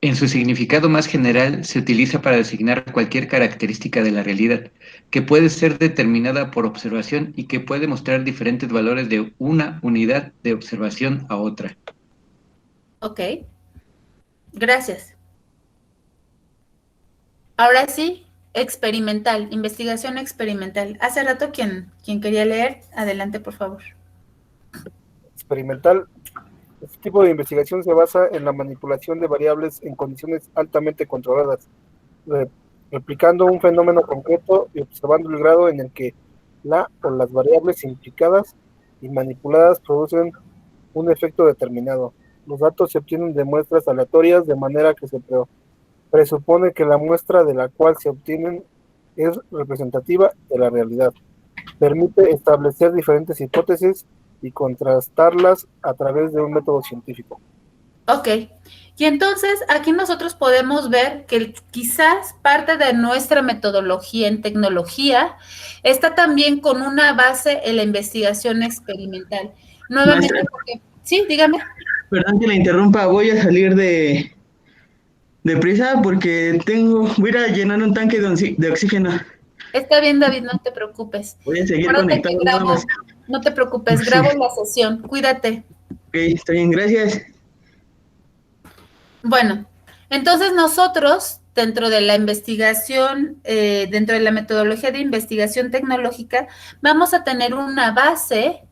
En su significado más general, se utiliza para designar cualquier característica de la realidad, que puede ser determinada por observación y que puede mostrar diferentes valores de una unidad de observación a otra. Ok. Gracias. Ahora sí, experimental, investigación experimental. Hace rato quien quería leer, adelante, por favor. Experimental. Este tipo de investigación se basa en la manipulación de variables en condiciones altamente controladas, replicando un fenómeno concreto y observando el grado en el que la o las variables implicadas y manipuladas producen un efecto determinado. Los datos se obtienen de muestras aleatorias, de manera que se presupone que la muestra de la cual se obtienen es representativa de la realidad. Permite establecer diferentes hipótesis y contrastarlas a través de un método científico. Ok, y entonces aquí nosotros podemos ver que quizás parte de nuestra metodología en tecnología está también con una base en la investigación experimental. Nuevamente, porque, sí, dígame. Perdón que la interrumpa, voy a salir de prisa porque voy a ir a llenar un tanque de oxígeno. Está bien, David, no te preocupes. Voy a seguir conectado. No te preocupes, grabo la sesión, cuídate. Ok, está bien, gracias. Bueno, entonces nosotros, dentro de la investigación, dentro de la metodología de investigación tecnológica, vamos a tener una base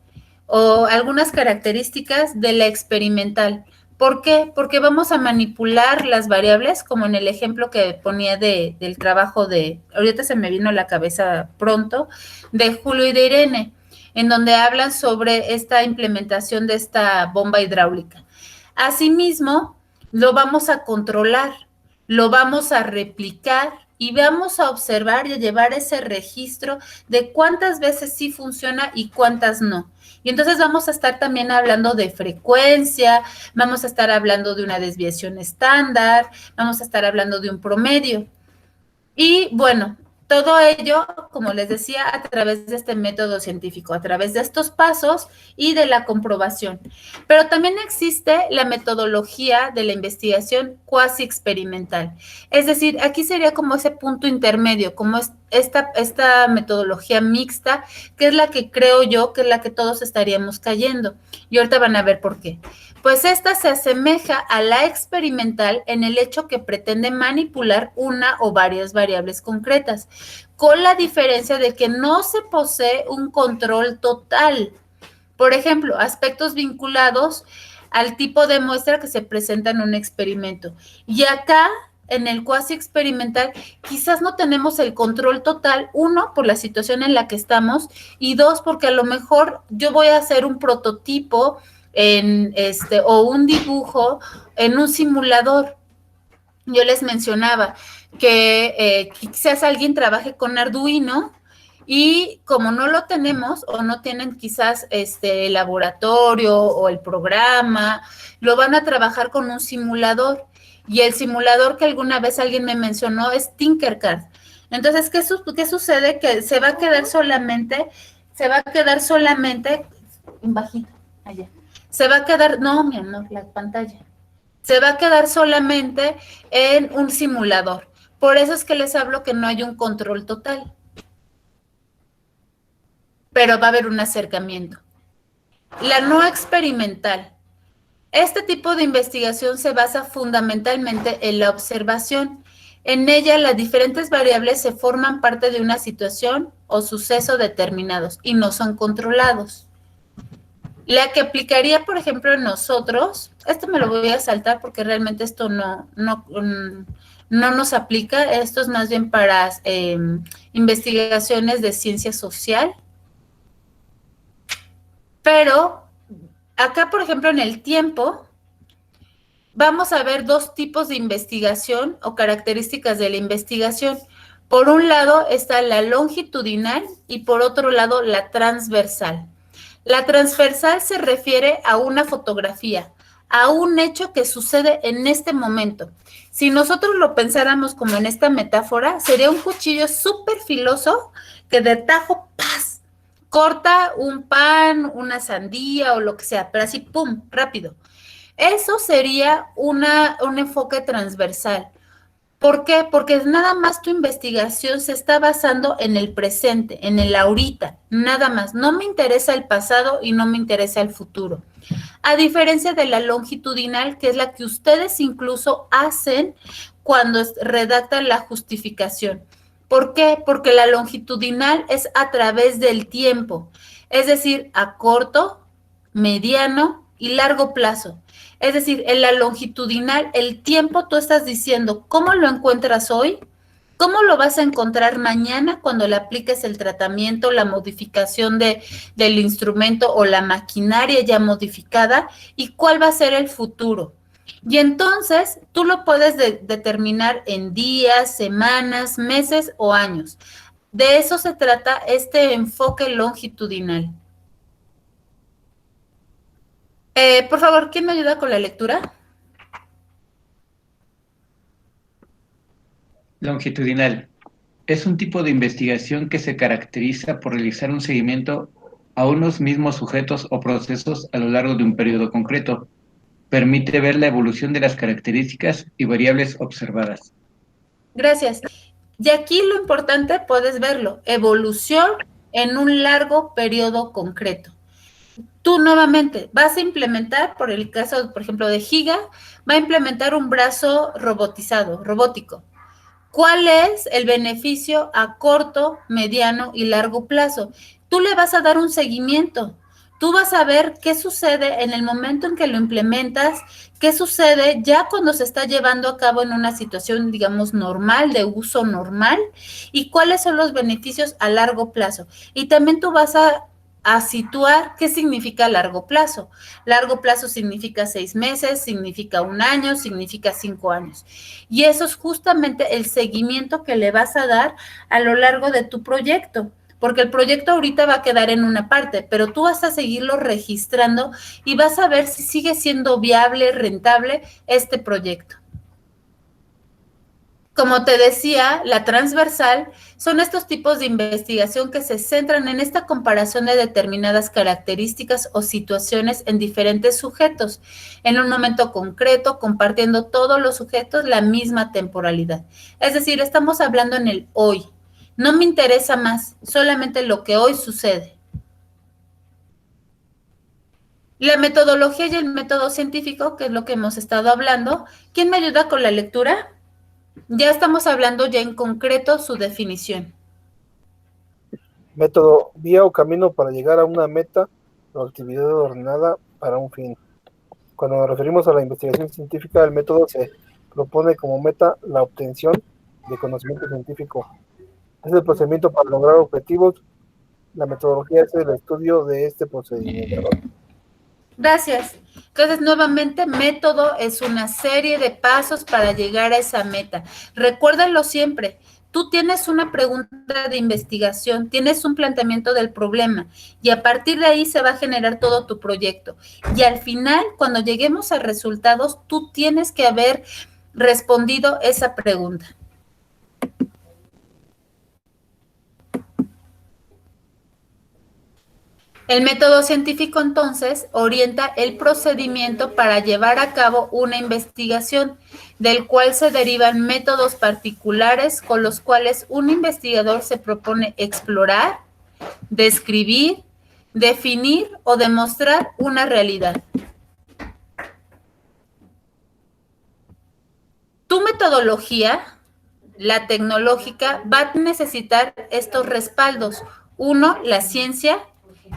o algunas características de la experimental. ¿Por qué? Porque vamos a manipular las variables, como en el ejemplo que ponía del trabajo ahorita se me vino a la cabeza pronto, de Julio y de Irene, en donde hablan sobre esta implementación de esta bomba hidráulica. Asimismo, lo vamos a controlar, lo vamos a replicar y vamos a observar y a llevar ese registro de cuántas veces sí funciona y cuántas no. Y entonces vamos a estar también hablando de frecuencia, vamos a estar hablando de una desviación estándar, vamos a estar hablando de un promedio. Y bueno, todo ello, como les decía, a través de este método científico, a través de estos pasos y de la comprobación. Pero también existe la metodología de la investigación cuasi experimental. Es decir, aquí sería como ese punto intermedio, como esta metodología mixta, que es la que creo yo que es la que todos estaríamos cayendo. Y ahorita van a ver por qué. Pues esta se asemeja a la experimental en el hecho que pretende manipular una o varias variables concretas, con la diferencia de que no se posee un control total. Por ejemplo, aspectos vinculados al tipo de muestra que se presenta en un experimento. Y acá, en el cuasi experimental, quizás no tenemos el control total, uno, por la situación en la que estamos, y dos, porque a lo mejor yo voy a hacer un prototipo o un dibujo en un simulador. Yo les mencionaba que quizás alguien trabaje con Arduino y como no lo tenemos o no tienen quizás el laboratorio o el programa, lo van a trabajar con un simulador. Y el simulador que alguna vez alguien me mencionó es Tinkercad. Entonces, ¿qué sucede? Que se va a quedar solamente bajito, allá. Se va a quedar, no, mi amor, la pantalla. Se va a quedar solamente en un simulador. Por eso es que les hablo que no hay un control total. Pero va a haber un acercamiento. La no experimental Este tipo de investigación se basa fundamentalmente en la observación. En ella, las diferentes variables se forman parte de una situación o suceso determinados y no son controlados. La que aplicaría, por ejemplo, en nosotros, esto me lo voy a saltar porque realmente esto no nos aplica, esto es más bien para investigaciones de ciencia social. Pero acá, por ejemplo, en el tiempo, vamos a ver dos tipos de investigación o características de la investigación. Por un lado está la longitudinal y por otro lado la transversal. La transversal se refiere a una fotografía, a un hecho que sucede en este momento. Si nosotros lo pensáramos como en esta metáfora, sería un cuchillo súper filoso que de tajo, ¡paz!, corta un pan, una sandía o lo que sea, pero así, ¡pum!, rápido. Eso sería un enfoque transversal. ¿Por qué? Porque nada más tu investigación se está basando en el presente, en el ahorita, nada más. No me interesa el pasado y no me interesa el futuro. A diferencia de la longitudinal, que es la que ustedes incluso hacen cuando redactan la justificación. ¿Por qué? Porque la longitudinal es a través del tiempo, es decir, a corto, mediano y largo plazo. Es decir, en la longitudinal, el tiempo tú estás diciendo cómo lo encuentras hoy, cómo lo vas a encontrar mañana cuando le apliques el tratamiento, la modificación del instrumento o la maquinaria ya modificada y cuál va a ser el futuro. Y entonces tú lo puedes determinar en días, semanas, meses o años. De eso se trata este enfoque longitudinal. Por favor, ¿quién me ayuda con la lectura? Longitudinal. Es un tipo de investigación que se caracteriza por realizar un seguimiento a unos mismos sujetos o procesos a lo largo de un periodo concreto. Permite ver la evolución de las características y variables observadas. Gracias. Y aquí lo importante, puedes verlo, evolución en un largo periodo concreto. Tú nuevamente vas a implementar, por el caso, por ejemplo, de Giga, va a implementar un brazo robótico. ¿Cuál es el beneficio a corto, mediano y largo plazo? Tú le vas a dar un seguimiento. Tú vas a ver qué sucede en el momento en que lo implementas, qué sucede ya cuando se está llevando a cabo en una situación, digamos, normal, de uso normal, y cuáles son los beneficios a largo plazo. Y también tú vas a situar qué significa largo plazo. Largo plazo significa 6 meses, significa 1 año, significa 5 años. Y eso es justamente el seguimiento que le vas a dar a lo largo de tu proyecto, porque el proyecto ahorita va a quedar en una parte, pero tú vas a seguirlo registrando y vas a ver si sigue siendo viable, rentable este proyecto. Como te decía, la transversal son estos tipos de investigación que se centran en esta comparación de determinadas características o situaciones en diferentes sujetos, en un momento concreto, compartiendo todos los sujetos la misma temporalidad. Es decir, estamos hablando en el hoy. No me interesa más, solamente lo que hoy sucede. La metodología y el método científico, que es lo que hemos estado hablando. ¿Quién me ayuda con la lectura? Ya estamos hablando ya en concreto su definición. Método, vía o camino para llegar a una meta o actividad ordenada para un fin. Cuando nos referimos a la investigación científica, el método se propone como meta la obtención de conocimiento científico. Es el procedimiento para lograr objetivos. La metodología es el estudio de este procedimiento. Gracias. Entonces, nuevamente, método es una serie de pasos para llegar a esa meta. Recuérdalo siempre. Tú tienes una pregunta de investigación, tienes un planteamiento del problema y a partir de ahí se va a generar todo tu proyecto. Y al final, cuando lleguemos a resultados, tú tienes que haber respondido esa pregunta. El método científico, entonces, orienta el procedimiento para llevar a cabo una investigación, del cual se derivan métodos particulares con los cuales un investigador se propone explorar, describir, definir o demostrar una realidad. metodología, la tecnológica, va a necesitar estos respaldos. Uno, la ciencia,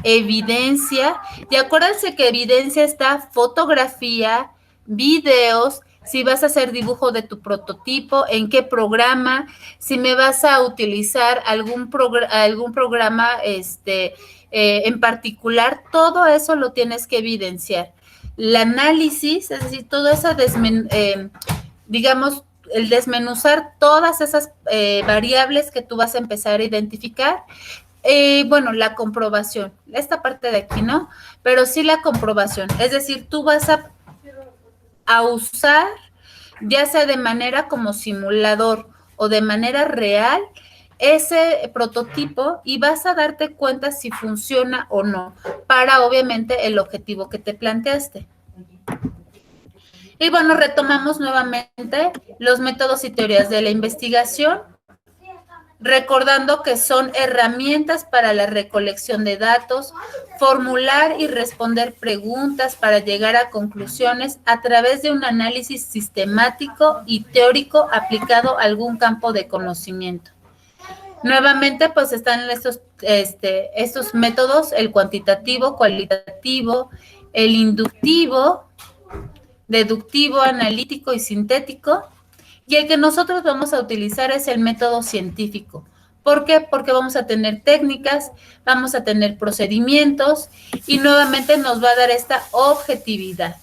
evidencia, y acuérdense que evidencia está fotografía, videos, si vas a hacer dibujo de tu prototipo, en qué programa, si me vas a utilizar algún programa en particular, todo eso lo tienes que evidenciar. El análisis, es decir, todo eso, digamos, el desmenuzar todas esas variables que tú vas a empezar a identificar. Bueno, la comprobación, esta parte de aquí, ¿no? Pero sí la comprobación, es decir, tú vas a usar, ya sea de manera como simulador o de manera real, ese prototipo y vas a darte cuenta si funciona o no, para obviamente el objetivo que te planteaste. Y bueno, retomamos nuevamente los métodos y teorías de la investigación, recordando que son herramientas para la recolección de datos, formular y responder preguntas para llegar a conclusiones a través de un análisis sistemático y teórico aplicado a algún campo de conocimiento. Nuevamente, pues están estos métodos, el cuantitativo, cualitativo, el inductivo, deductivo, analítico y sintético. Y el que nosotros vamos a utilizar es el método científico. ¿Por qué? Porque vamos a tener técnicas, vamos a tener procedimientos y nuevamente nos va a dar esta objetividad.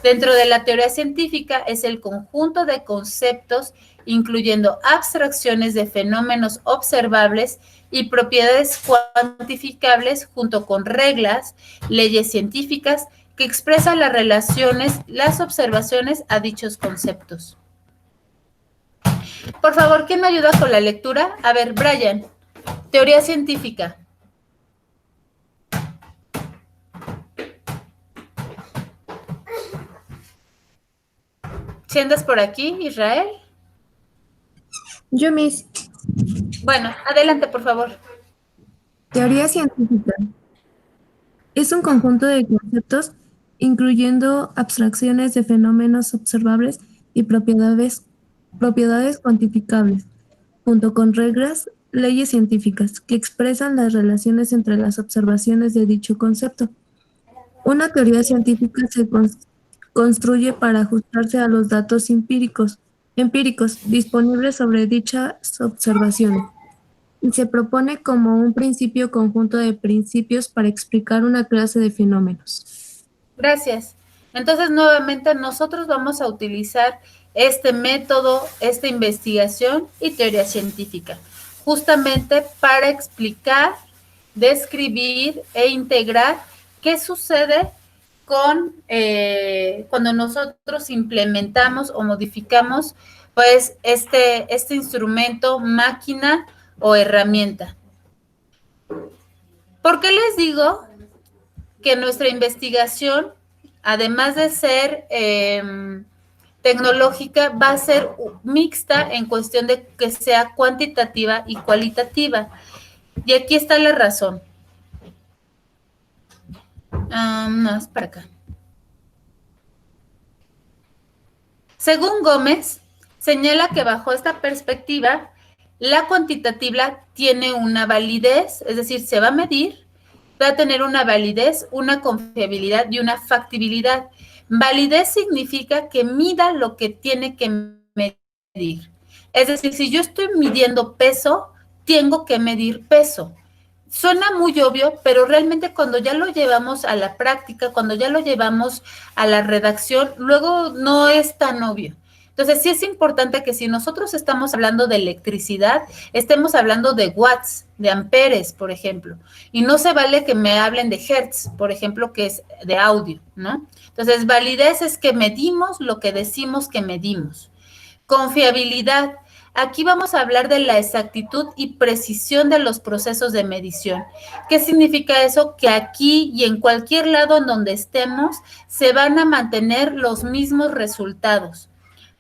Dentro de la teoría científica es el conjunto de conceptos, incluyendo abstracciones de fenómenos observables y propiedades cuantificables junto con reglas, leyes científicas que expresan las relaciones, las observaciones a dichos conceptos. Por favor, ¿quién me ayuda con la lectura? A ver, Brian, teoría científica. ¿Si andas por aquí, Israel? Yo, Miss. Bueno, adelante, por favor. Teoría científica. Es un conjunto de conceptos incluyendo abstracciones de fenómenos observables y propiedades cuantificables, junto con reglas, leyes científicas que expresan las relaciones entre las observaciones de dicho concepto. Una teoría científica se construye para ajustarse a los datos empíricos disponibles sobre dichas observaciones y se propone como un principio conjunto de principios para explicar una clase de fenómenos. Gracias. Entonces, nuevamente, nosotros vamos a utilizar este método, esta investigación y teoría científica, justamente para explicar, describir e integrar qué sucede con cuando nosotros implementamos o modificamos pues este instrumento, máquina o herramienta. ¿Por qué les digo que nuestra investigación, además de ser tecnológica, va a ser mixta en cuestión de que sea cuantitativa y cualitativa? Y aquí está la razón. No, es para acá. Según Gómez, señala que bajo esta perspectiva, la cuantitativa tiene una validez, es decir, se va a medir, va a tener una validez, una confiabilidad y una factibilidad. Validez significa que mida lo que tiene que medir. Es decir, si yo estoy midiendo peso, tengo que medir peso. Suena muy obvio, pero realmente cuando ya lo llevamos a la práctica, cuando ya lo llevamos a la redacción, luego no es tan obvio. Entonces, sí es importante que si nosotros estamos hablando de electricidad, estemos hablando de watts, de amperes, por ejemplo. Y no se vale que me hablen de hertz, por ejemplo, que es de audio, ¿no? Entonces, validez es que medimos lo que decimos que medimos. Confiabilidad. Aquí vamos a hablar de la exactitud y precisión de los procesos de medición. ¿Qué significa eso? Que aquí y en cualquier lado en donde estemos, se van a mantener los mismos resultados.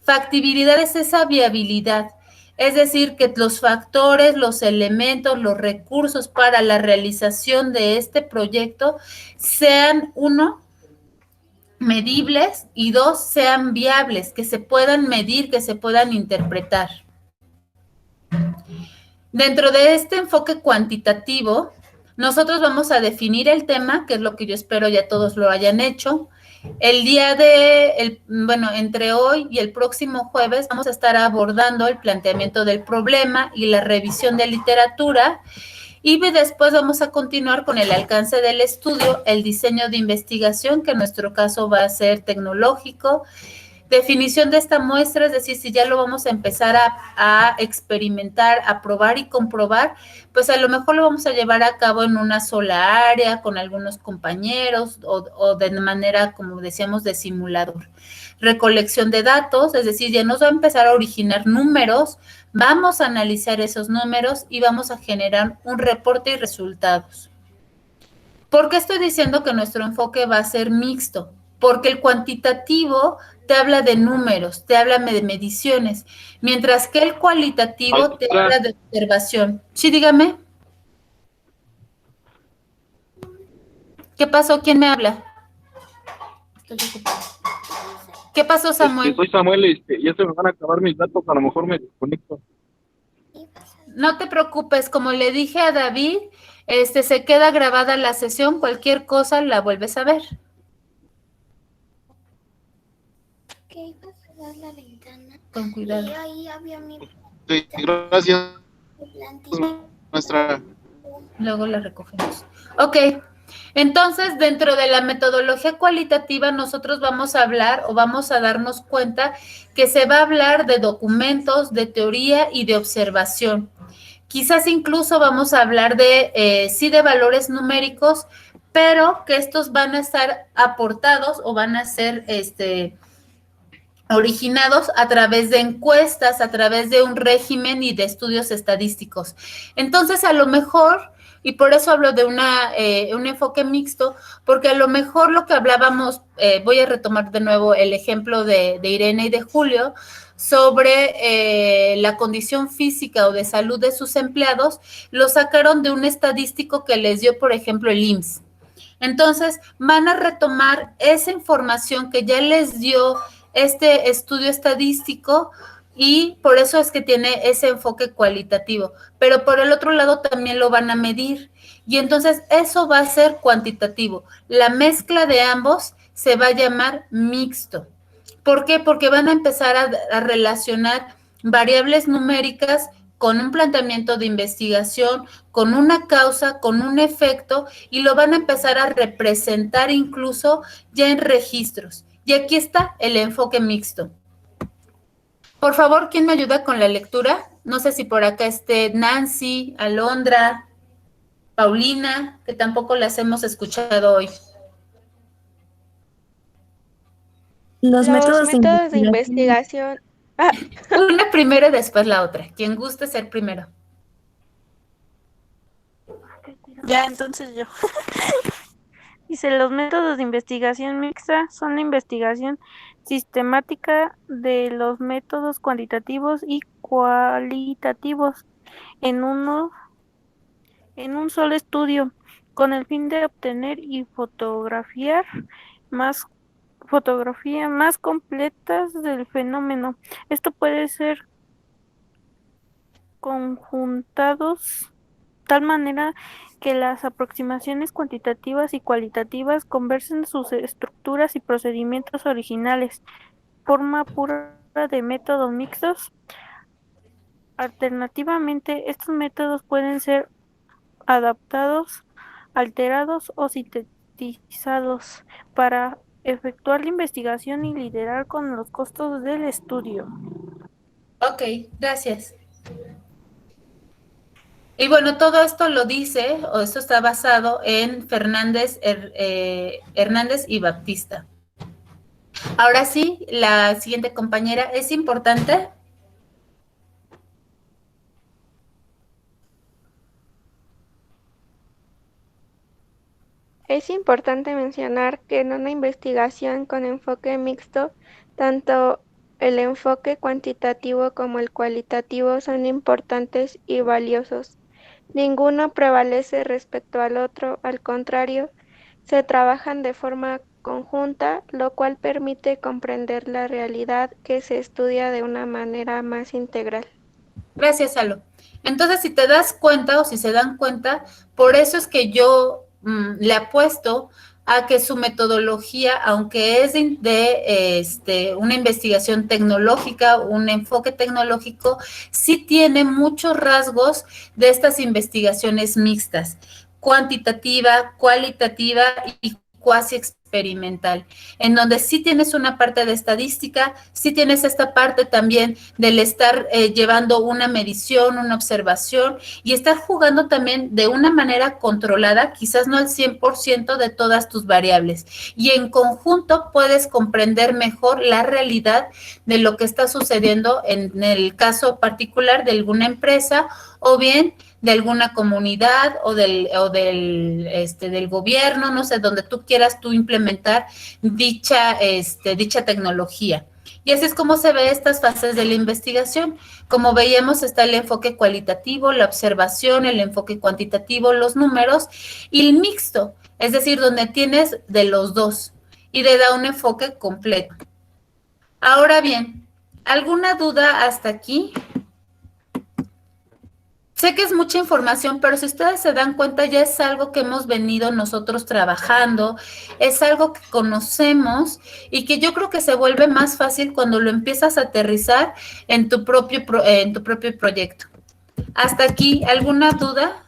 Factibilidad es esa viabilidad, es decir, que los factores, los elementos, los recursos para la realización de este proyecto sean, uno, medibles y 2, sean viables, que se puedan medir, que se puedan interpretar. Dentro de este enfoque cuantitativo, nosotros vamos a definir el tema, que es lo que yo espero ya todos lo hayan hecho. Entre hoy y el próximo jueves vamos a estar abordando el planteamiento del problema y la revisión de literatura. Y después vamos a continuar con el alcance del estudio, el diseño de investigación, que en nuestro caso va a ser tecnológico, definición de esta muestra, es decir, si ya lo vamos a empezar a experimentar, a probar y comprobar, pues a lo mejor lo vamos a llevar a cabo en una sola área, con algunos compañeros o de manera, como decíamos, de simulador. Recolección de datos, es decir, ya nos va a empezar a originar números, vamos a analizar esos números y vamos a generar un reporte y resultados. ¿Por qué estoy diciendo que nuestro enfoque va a ser mixto? Porque el cuantitativo te habla de números, te habla de mediciones, mientras que el cualitativo te habla de observación. Sí, dígame. ¿Qué pasó? ¿Quién me habla? Estoy ocupada. ¿Qué pasó, Samuel? Soy Samuel, ya se me van a acabar mis datos, a lo mejor me desconecto. No te preocupes, como le dije a David, se queda grabada la sesión, cualquier cosa la vuelves a ver. Ok, vas a cerrar la ventana. Con cuidado. Y ahí había mi... Sí, gracias, maestra. Luego la recogemos. Ok. Entonces, dentro de la metodología cualitativa, nosotros vamos a hablar o vamos a darnos cuenta que se va a hablar de documentos, de teoría y de observación. Quizás incluso vamos a hablar sí de valores numéricos, pero que estos van a estar aportados o van a ser originados a través de encuestas, a través de un régimen y de estudios estadísticos. Entonces, a lo mejor... Y por eso hablo de un enfoque mixto, porque a lo mejor lo que hablábamos, voy a retomar de nuevo el ejemplo de Irene y de Julio, sobre la condición física o de salud de sus empleados, lo sacaron de un estadístico que les dio, por ejemplo, el IMSS. Entonces, van a retomar esa información que ya les dio este estudio estadístico, y por eso es que tiene ese enfoque cualitativo, pero por el otro lado también lo van a medir, y entonces eso va a ser cuantitativo. La mezcla de ambos se va a llamar mixto. ¿Por qué? Porque van a empezar a relacionar variables numéricas con un planteamiento de investigación, con una causa, con un efecto, y lo van a empezar a representar incluso ya en registros. Y aquí está el enfoque mixto. Por favor, ¿quién me ayuda con la lectura? No sé si por acá esté Nancy, Alondra, Paulina, que tampoco las hemos escuchado hoy. Los métodos de investigación. Una primero y después la otra. Quien guste ser primero. Ya, entonces yo. Dice, los métodos de investigación mixta son la investigación sistemática de los métodos cuantitativos y cualitativos en un solo estudio, con el fin de obtener y fotografía más completas del fenómeno. Esto puede ser conjuntados tal manera que las aproximaciones cuantitativas y cualitativas conversen sus estructuras y procedimientos originales, forma pura de métodos mixtos. Alternativamente, estos métodos pueden ser adaptados, alterados o sintetizados para efectuar la investigación y lidiar con los costos del estudio. Ok, gracias. Y bueno, todo esto lo dice, o esto está basado en Hernández y Baptista. Ahora sí, la siguiente compañera, ¿es importante? Es importante mencionar que en una investigación con enfoque mixto, tanto el enfoque cuantitativo como el cualitativo son importantes y valiosos. Ninguno prevalece respecto al otro, al contrario, se trabajan de forma conjunta, lo cual permite comprender la realidad que se estudia de una manera más integral. Gracias, Alo. Entonces, si te das cuenta o si se dan cuenta, por eso es que yo le apuesto a que su metodología, aunque es de una investigación tecnológica, un enfoque tecnológico, sí tiene muchos rasgos de estas investigaciones mixtas, cuantitativa, cualitativa y cuasi experimental, en donde sí tienes una parte de estadística, sí tienes esta parte también del estar llevando una medición, una observación y estar jugando también de una manera controlada, quizás no al 100% de todas tus variables. Y en conjunto puedes comprender mejor la realidad de lo que está sucediendo en el caso particular de alguna empresa o bien de alguna comunidad o del gobierno, no sé, donde tú quieras tú implementar dicha tecnología. Y así es como se ve estas fases de la investigación. Como veíamos, está el enfoque cualitativo, la observación, el enfoque cuantitativo, los números, y el mixto, es decir, donde tienes de los dos y le da un enfoque completo. Ahora bien, ¿alguna duda hasta aquí? Sé que es mucha información, pero si ustedes se dan cuenta, ya es algo que hemos venido nosotros trabajando, es algo que conocemos y que yo creo que se vuelve más fácil cuando lo empiezas a aterrizar en tu propio proyecto. Hasta aquí, ¿alguna duda?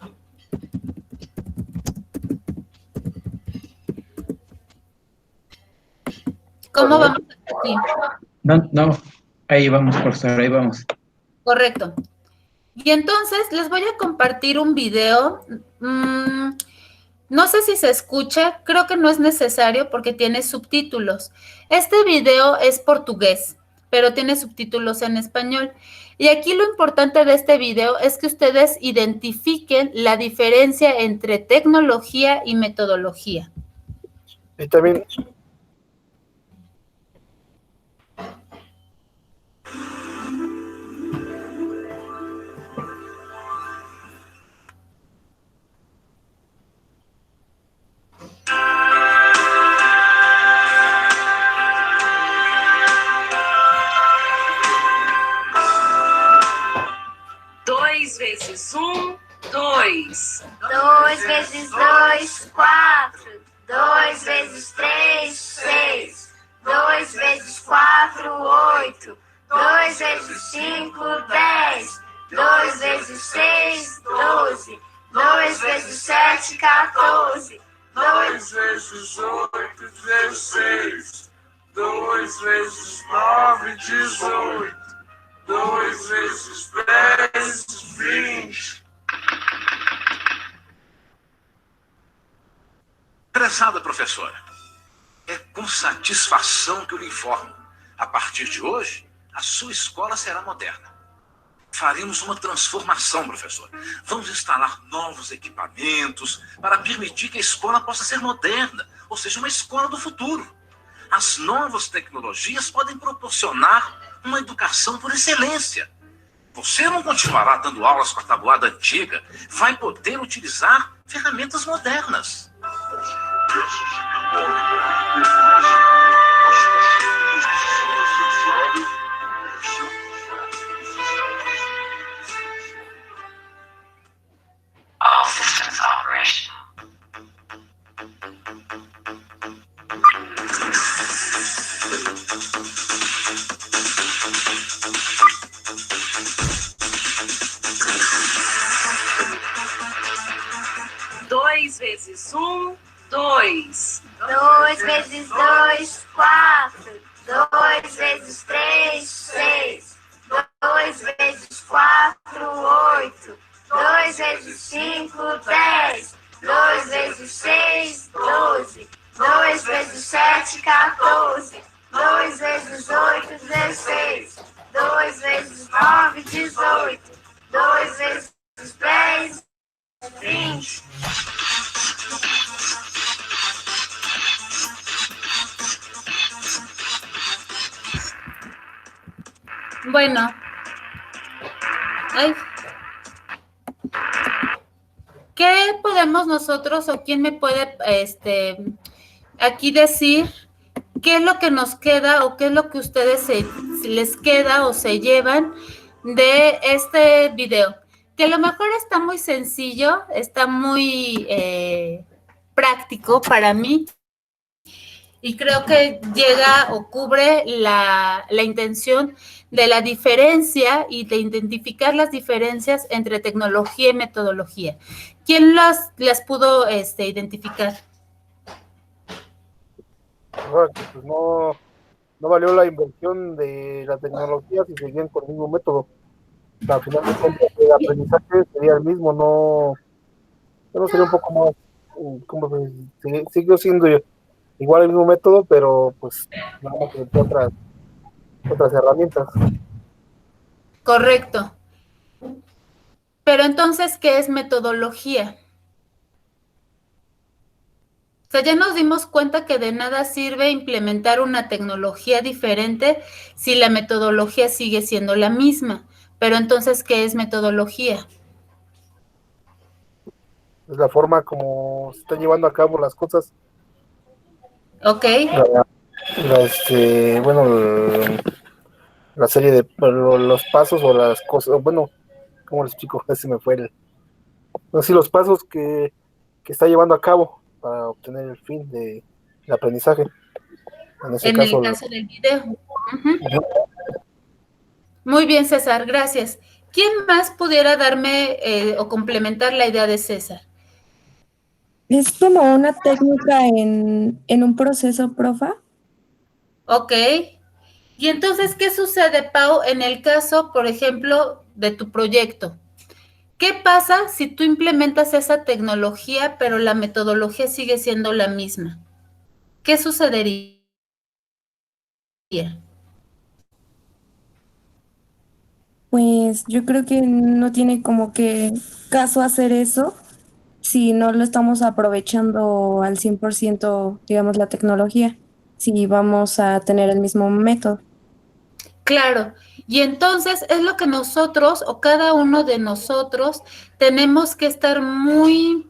¿Cómo vamos aquí? No, ahí vamos, profesor, ahí vamos. Correcto. Y entonces les voy a compartir un video. No sé si se escucha, creo que no es necesario porque tiene subtítulos. Este video es portugués, pero tiene subtítulos en español. Y aquí lo importante de este video es que ustedes identifiquen la diferencia entre tecnología y metodología. Y también... Dois vezes um, dois. 2 vezes 2, 4. 2 vezes 3, 6. 2 vezes 4, 8. 2 vezes 5, 10. 2 vezes 6, 12. 2 vezes 7, 14. 2 vezes 8, 16. 2 vezes 9, 18. 2 vezes 10, 20. Prezada professora, é com satisfação que eu lhe informo. A partir de hoje, a sua escola será moderna. Faremos uma transformação, professor. Vamos instalar novos equipamentos para permitir que a escola possa ser moderna, ou seja, uma escola do futuro. As novas tecnologias podem proporcionar uma educação por excelência. Você não continuará dando aulas com a tabuada antiga, vai poder utilizar ferramentas modernas. All systems operational. Dois vezes um, dois. 2 vezes 2, 4. 2 vezes 3, 6. 2 vezes 4, 8. 2 vezes 5, 10. 2 vezes 6, 12. 2 vezes 7, 14. 2 vezes 8, 16. 2 vezes 9, 18. 2 vezes 10, 20. Bueno. Ay. ¿Qué podemos nosotros o quién me puede aquí decir qué es lo que nos queda o qué es lo que ustedes les queda o se llevan de este video. Que a lo mejor está muy sencillo, está muy práctico para mí y creo que llega o cubre la intención de la diferencia y de identificar las diferencias entre tecnología y metodología. ¿Quién las pudo identificar? Bueno, pues no valió la inversión de la tecnología si seguían con el mismo método. Al final de cuentas, el aprendizaje sería el mismo, no sería un poco más, como siguió siendo igual el mismo método, pero pues nada más que otras herramientas. Correcto. Pero entonces, ¿qué es metodología? O sea, ya nos dimos cuenta que de nada sirve implementar una tecnología diferente si la metodología sigue siendo la misma. Pero entonces, ¿qué es metodología? Es la forma como se están llevando a cabo las cosas. Ok. La serie de los pasos o las cosas, bueno, ¿cómo les explico? Se me fue los pasos que está llevando a cabo para obtener el fin del aprendizaje. En el caso del video. Uh-huh. Muy bien, César, gracias. ¿Quién más pudiera darme o complementar la idea de César? Es como una técnica en un proceso, profa. Ok. Y entonces, ¿qué sucede, Pau, en el caso, por ejemplo, de tu proyecto? ¿Qué pasa si tú implementas esa tecnología, pero la metodología sigue siendo la misma? ¿Qué sucedería? Pues yo creo que no tiene como que caso hacer eso si no lo estamos aprovechando al 100%, digamos, la tecnología, si vamos a tener el mismo método. Claro, y entonces es lo que nosotros o cada uno de nosotros tenemos que estar muy,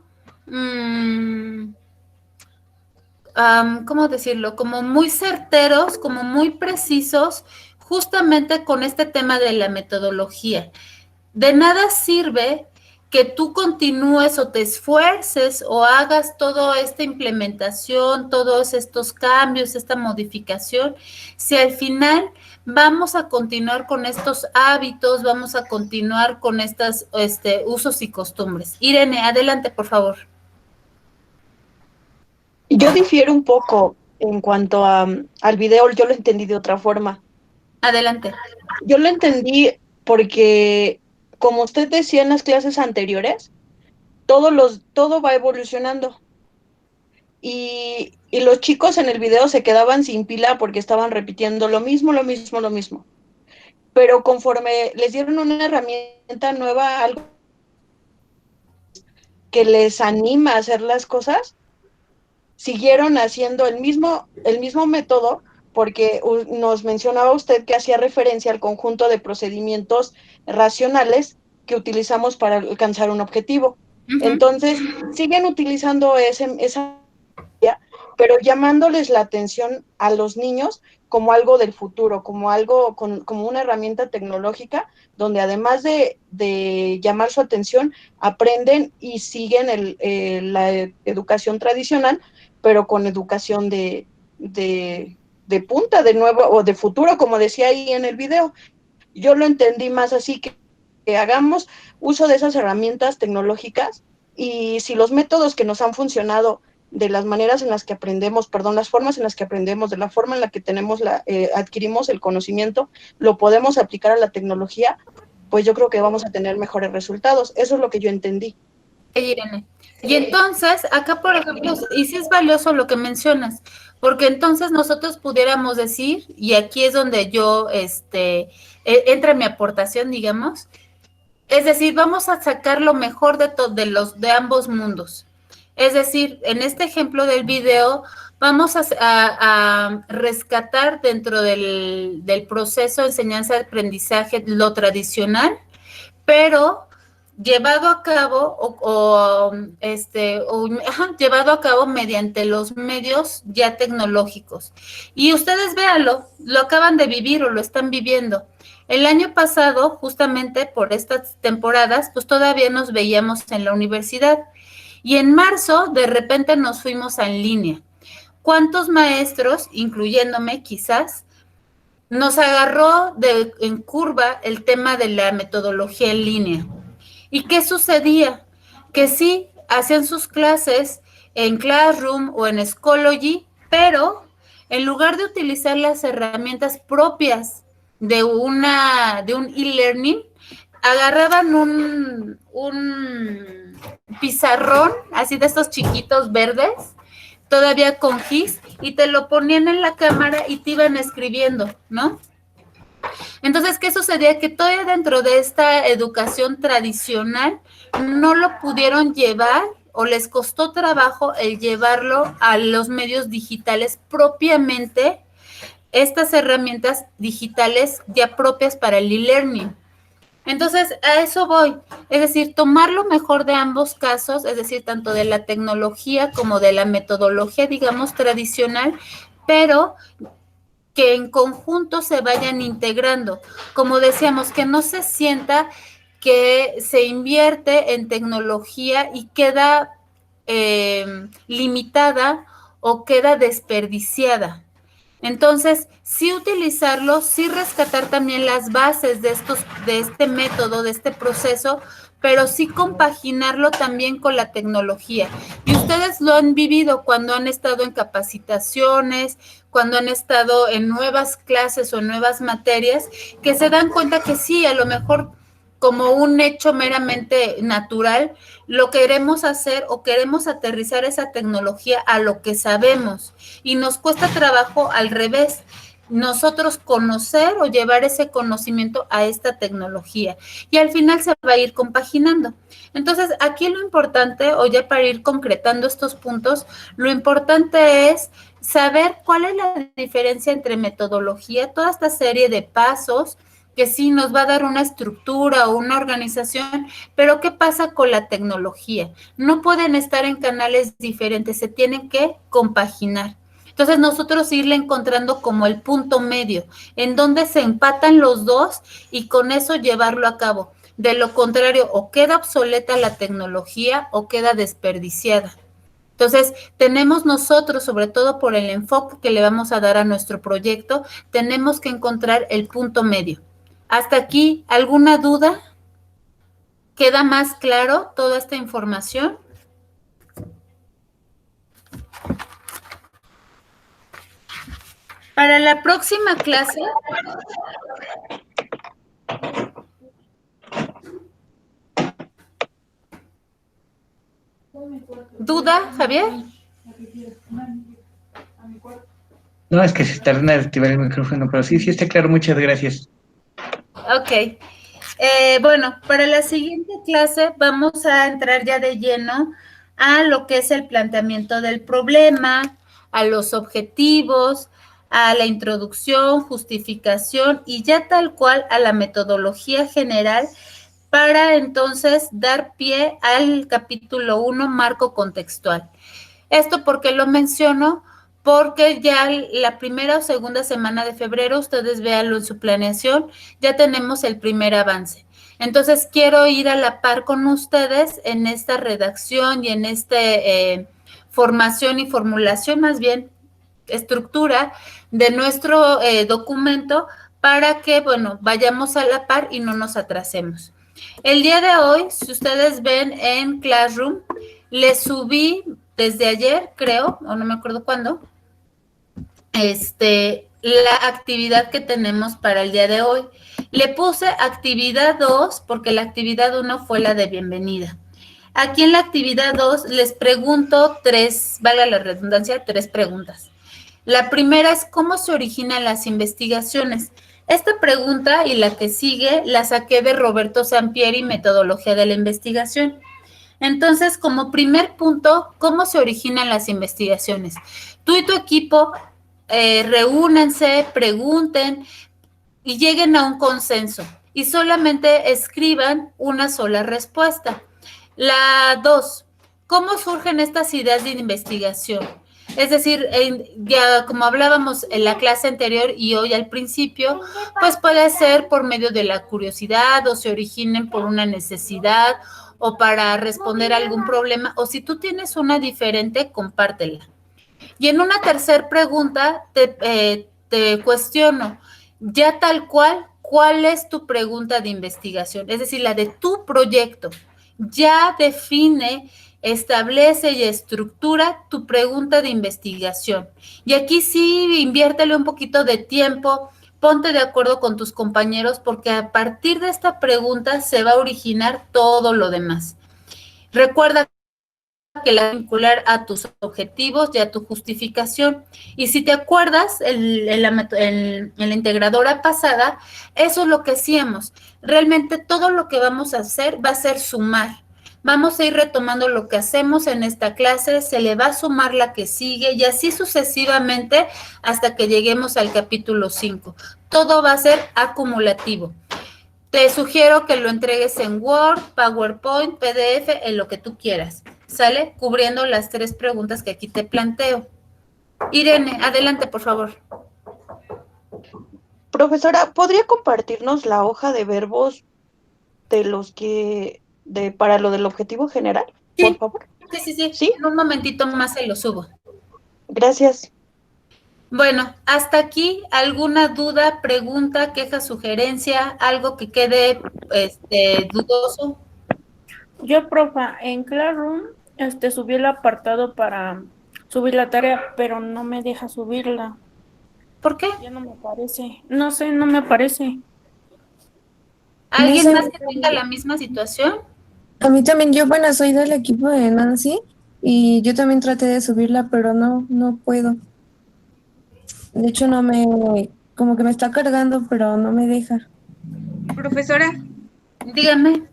¿cómo decirlo? Como muy certeros, como muy precisos, justamente con este tema de la metodología. De nada sirve que tú continúes o te esfuerces o hagas toda esta implementación, todos estos cambios, esta modificación, si al final vamos a continuar con estos hábitos, vamos a continuar con estos usos y costumbres. Irene, adelante, por favor. Yo difiero un poco en cuanto al video, yo lo entendí de otra forma. Adelante. Yo lo entendí porque, como usted decía en las clases anteriores, todo va evolucionando. Y los chicos en el video se quedaban sin pila porque estaban repitiendo lo mismo. Pero conforme les dieron una herramienta nueva, algo que les anima a hacer las cosas, siguieron haciendo el mismo método, porque nos mencionaba usted que hacía referencia al conjunto de procedimientos racionales que utilizamos para alcanzar un objetivo. Uh-huh. Entonces, siguen utilizando esa, pero llamándoles la atención a los niños como algo del futuro, como una herramienta tecnológica, donde además de llamar su atención, aprenden y siguen la educación tradicional, pero con educación de punta, de nuevo, o de futuro, como decía ahí en el video. Yo lo entendí más así, que hagamos uso de esas herramientas tecnológicas, y si los métodos que nos han funcionado, de las maneras en las que aprendemos, las formas en las que aprendemos, de la forma en la que adquirimos el conocimiento, lo podemos aplicar a la tecnología, pues yo creo que vamos a tener mejores resultados. Eso es lo que yo entendí. Irene. Y entonces, acá, por ejemplo, y sí es valioso lo que mencionas, porque entonces nosotros pudiéramos decir, y aquí es donde yo, entra mi aportación, digamos, es decir, vamos a sacar lo mejor de ambos mundos. Es decir, en este ejemplo del video, vamos a rescatar dentro del proceso de enseñanza-aprendizaje lo tradicional, pero llevado a cabo llevado a cabo mediante los medios ya tecnológicos. Y ustedes véanlo, lo acaban de vivir o lo están viviendo. El año pasado, justamente por estas temporadas, pues todavía nos veíamos en la universidad. Y en marzo, de repente nos fuimos en línea. ¿Cuántos maestros, incluyéndome quizás, nos agarró en curva el tema de la metodología en línea? ¿Y qué sucedía? Que sí, hacían sus clases en Classroom o en Schoology, pero en lugar de utilizar las herramientas propias de un e-learning, agarraban un pizarrón, así de estos chiquitos verdes, todavía con gis, y te lo ponían en la cámara y te iban escribiendo, ¿no? Entonces, ¿qué sucedía? Que todavía dentro de esta educación tradicional no lo pudieron llevar o les costó trabajo el llevarlo a los medios digitales propiamente, estas herramientas digitales ya propias para el e-learning. Entonces, a eso voy, es decir, tomar lo mejor de ambos casos, es decir, tanto de la tecnología como de la metodología, digamos, tradicional, pero que en conjunto se vayan integrando. Como decíamos, que no se sienta que se invierte en tecnología y queda limitada o queda desperdiciada. Entonces, sí utilizarlo, sí rescatar también las bases de este método, de este proceso, pero sí compaginarlo también con la tecnología. Y ustedes lo han vivido cuando han estado en capacitaciones, cuando han estado en nuevas clases o nuevas materias, que se dan cuenta que sí, a lo mejor como un hecho meramente natural, lo queremos hacer o queremos aterrizar esa tecnología a lo que sabemos y nos cuesta trabajo al revés, nosotros conocer o llevar ese conocimiento a esta tecnología y al final se va a ir compaginando. Entonces, aquí lo importante, o ya para ir concretando estos puntos, lo importante es saber cuál es la diferencia entre metodología, toda esta serie de pasos que sí nos va a dar una estructura o una organización, pero ¿qué pasa con la tecnología? No pueden estar en canales diferentes, se tienen que compaginar. Entonces nosotros irle encontrando como el punto medio, en donde se empatan los dos y con eso llevarlo a cabo. De lo contrario, o queda obsoleta la tecnología o queda desperdiciada. Entonces, tenemos nosotros, sobre todo por el enfoque que le vamos a dar a nuestro proyecto, tenemos que encontrar el punto medio. ¿Hasta aquí alguna duda? ¿Queda más claro toda esta información? Para la próxima clase, ¿duda, Javier? No, es que se tarda en activar el micrófono, pero sí está claro, muchas gracias. Ok. Bueno, para la siguiente clase vamos a entrar ya de lleno a lo que es el planteamiento del problema, a los objetivos, a la introducción, justificación y ya tal cual a la metodología general para entonces dar pie al capítulo 1, marco contextual. ¿Esto por qué lo menciono? Porque ya la primera o segunda semana de febrero, ustedes véanlo en su planeación, ya tenemos el primer avance. Entonces, quiero ir a la par con ustedes en esta redacción y en esta formación y formulación, más bien, estructura de nuestro documento para que, bueno, vayamos a la par y no nos atrasemos. El día de hoy, si ustedes ven en Classroom, les subí desde ayer, creo, o no me acuerdo cuándo, la actividad que tenemos para el día de hoy. Le puse actividad 2 porque la actividad 1 fue la de bienvenida. Aquí en la actividad 2 les pregunto valga la redundancia, 3 preguntas. La primera es ¿cómo se originan las investigaciones? Esta pregunta y la que sigue la saqué de Roberto Sampieri, Metodología de la Investigación. Entonces, como primer punto, ¿cómo se originan las investigaciones? Tú y tu equipo reúnanse, pregunten y lleguen a un consenso. y solamente escriban una sola respuesta. La 2, ¿cómo surgen estas ideas de investigación? Es decir, ya como hablábamos en la clase anterior y hoy al principio, pues puede ser por medio de la curiosidad o se originen por una necesidad o para responder a algún problema, o si tú tienes una diferente, compártela. Y en una tercera pregunta te cuestiono, ya tal cual, ¿cuál es tu pregunta de investigación? Es decir, la de tu proyecto. Ya define, establece y estructura tu pregunta de investigación. Y aquí sí, inviértele un poquito de tiempo, ponte de acuerdo con tus compañeros, porque a partir de esta pregunta se va a originar todo lo demás. Recuerda que la vincular a tus objetivos y a tu justificación. Y si te acuerdas, en la integradora pasada, eso es lo que hacíamos. Realmente todo lo que vamos a hacer va a ser sumar. Vamos a ir retomando lo que hacemos en esta clase, se le va a sumar la que sigue y así sucesivamente hasta que lleguemos al capítulo 5. Todo va a ser acumulativo. Te sugiero que lo entregues en Word, PowerPoint, PDF, en lo que tú quieras. ¿Sale? Cubriendo las 3 preguntas que aquí te planteo. Irene, adelante, por favor. Profesora, ¿podría compartirnos la hoja de verbos de los para lo del objetivo general, por favor? Sí. En un momentito más se lo subo. Gracias. Bueno, hasta aquí, ¿alguna duda, pregunta, queja, sugerencia, algo que quede dudoso? Yo, profa, en Classroom subí el apartado para subir la tarea, pero no me deja subirla. ¿Por qué? Ya no me aparece. No sé, no me aparece. ¿Alguien No sé. más que tenga la misma situación? A mí también, yo bueno, soy del equipo de Nancy y yo también traté de subirla, pero no puedo. De hecho, como que me está cargando, pero no me deja. Profesora, dígame.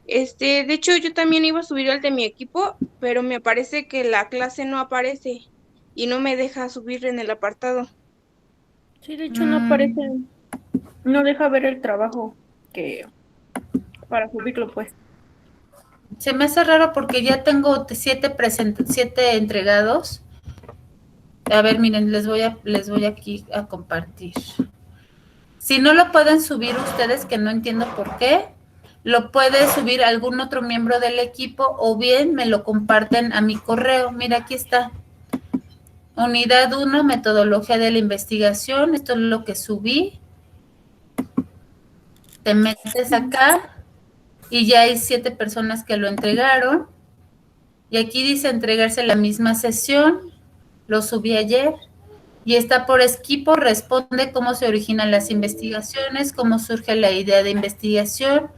De hecho, yo también iba a subir al de mi equipo, pero me parece que la clase no aparece y no me deja subir en el apartado. Sí, de hecho no aparece, no deja ver el trabajo para subirlo, pues. Se me hace raro porque ya tengo 7 entregados. A ver, miren, les voy aquí a compartir. Si no lo pueden subir ustedes, que no entiendo por qué, lo puede subir algún otro miembro del equipo o bien me lo comparten a mi correo. Mira, aquí está. Unidad 1, metodología de la investigación. Esto es lo que subí. Te metes acá y ya hay 7 personas que lo entregaron. Y aquí dice entregarse la misma sesión. Lo subí ayer. Y está por equipo, responde cómo se originan las investigaciones, cómo surge la idea de investigación.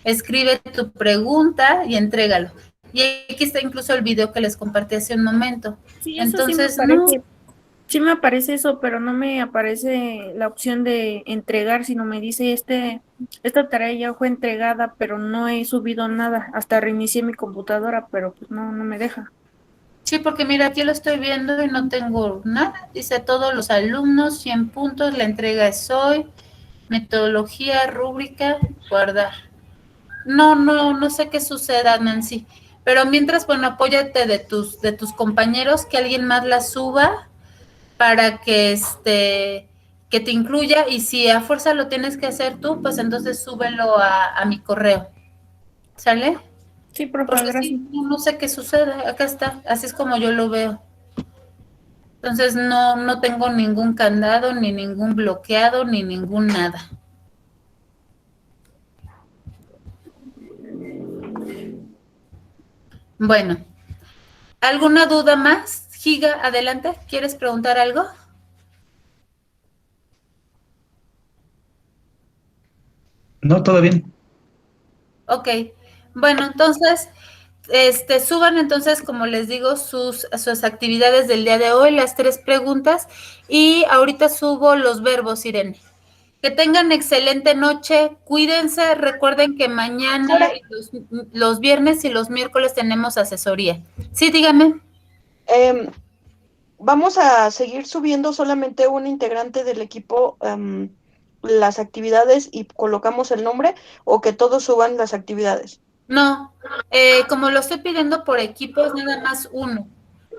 Escribe tu pregunta y entrégalo. Y aquí está incluso el video que les compartí hace un momento. Sí, entonces, sí me aparece. Sí me aparece eso, pero no me aparece la opción de entregar, sino me dice esta tarea ya fue entregada, pero no he subido nada. Hasta reinicié mi computadora, pero pues no me deja. Sí, porque mira, aquí lo estoy viendo y no tengo nada. Dice todos los alumnos, 100 puntos, la entrega es hoy, metodología, rúbrica, guardar. No sé qué suceda, Nancy. Pero mientras, bueno, apóyate de tus compañeros, que alguien más la suba para que que te incluya. Y si a fuerza lo tienes que hacer tú, pues entonces súbelo a mi correo. ¿Sale? Sí, profe, gracias. Sí, no sé qué sucede. Acá está. Así es como yo lo veo. Entonces no tengo ningún candado, ni ningún bloqueado, ni ningún nada. Bueno, ¿alguna duda más? Giga, adelante. ¿Quieres preguntar algo? No, todo bien. Ok. Bueno, entonces, suban entonces, como les digo, sus actividades del día de hoy, las 3 preguntas, y ahorita subo los verbos, Irene. Que tengan excelente noche, cuídense, recuerden que mañana, los viernes y los miércoles tenemos asesoría. Sí, dígame. Vamos a seguir subiendo solamente un integrante del equipo las actividades y colocamos el nombre, o que todos suban las actividades? No, como lo estoy pidiendo por equipos, nada más uno.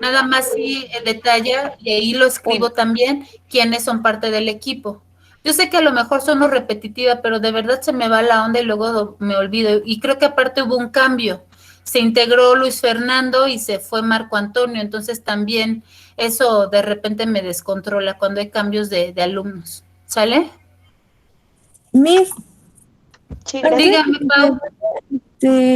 Nada más sí detalla, y ahí lo escribo también, quiénes son parte del equipo. Yo sé que a lo mejor sono repetitiva, pero de verdad se me va la onda y luego me olvido. Y creo que aparte hubo un cambio. Se integró Luis Fernando y se fue Marco Antonio, entonces también eso de repente me descontrola cuando hay cambios de alumnos. ¿Sale? Miss, Sí, dígame, Pau.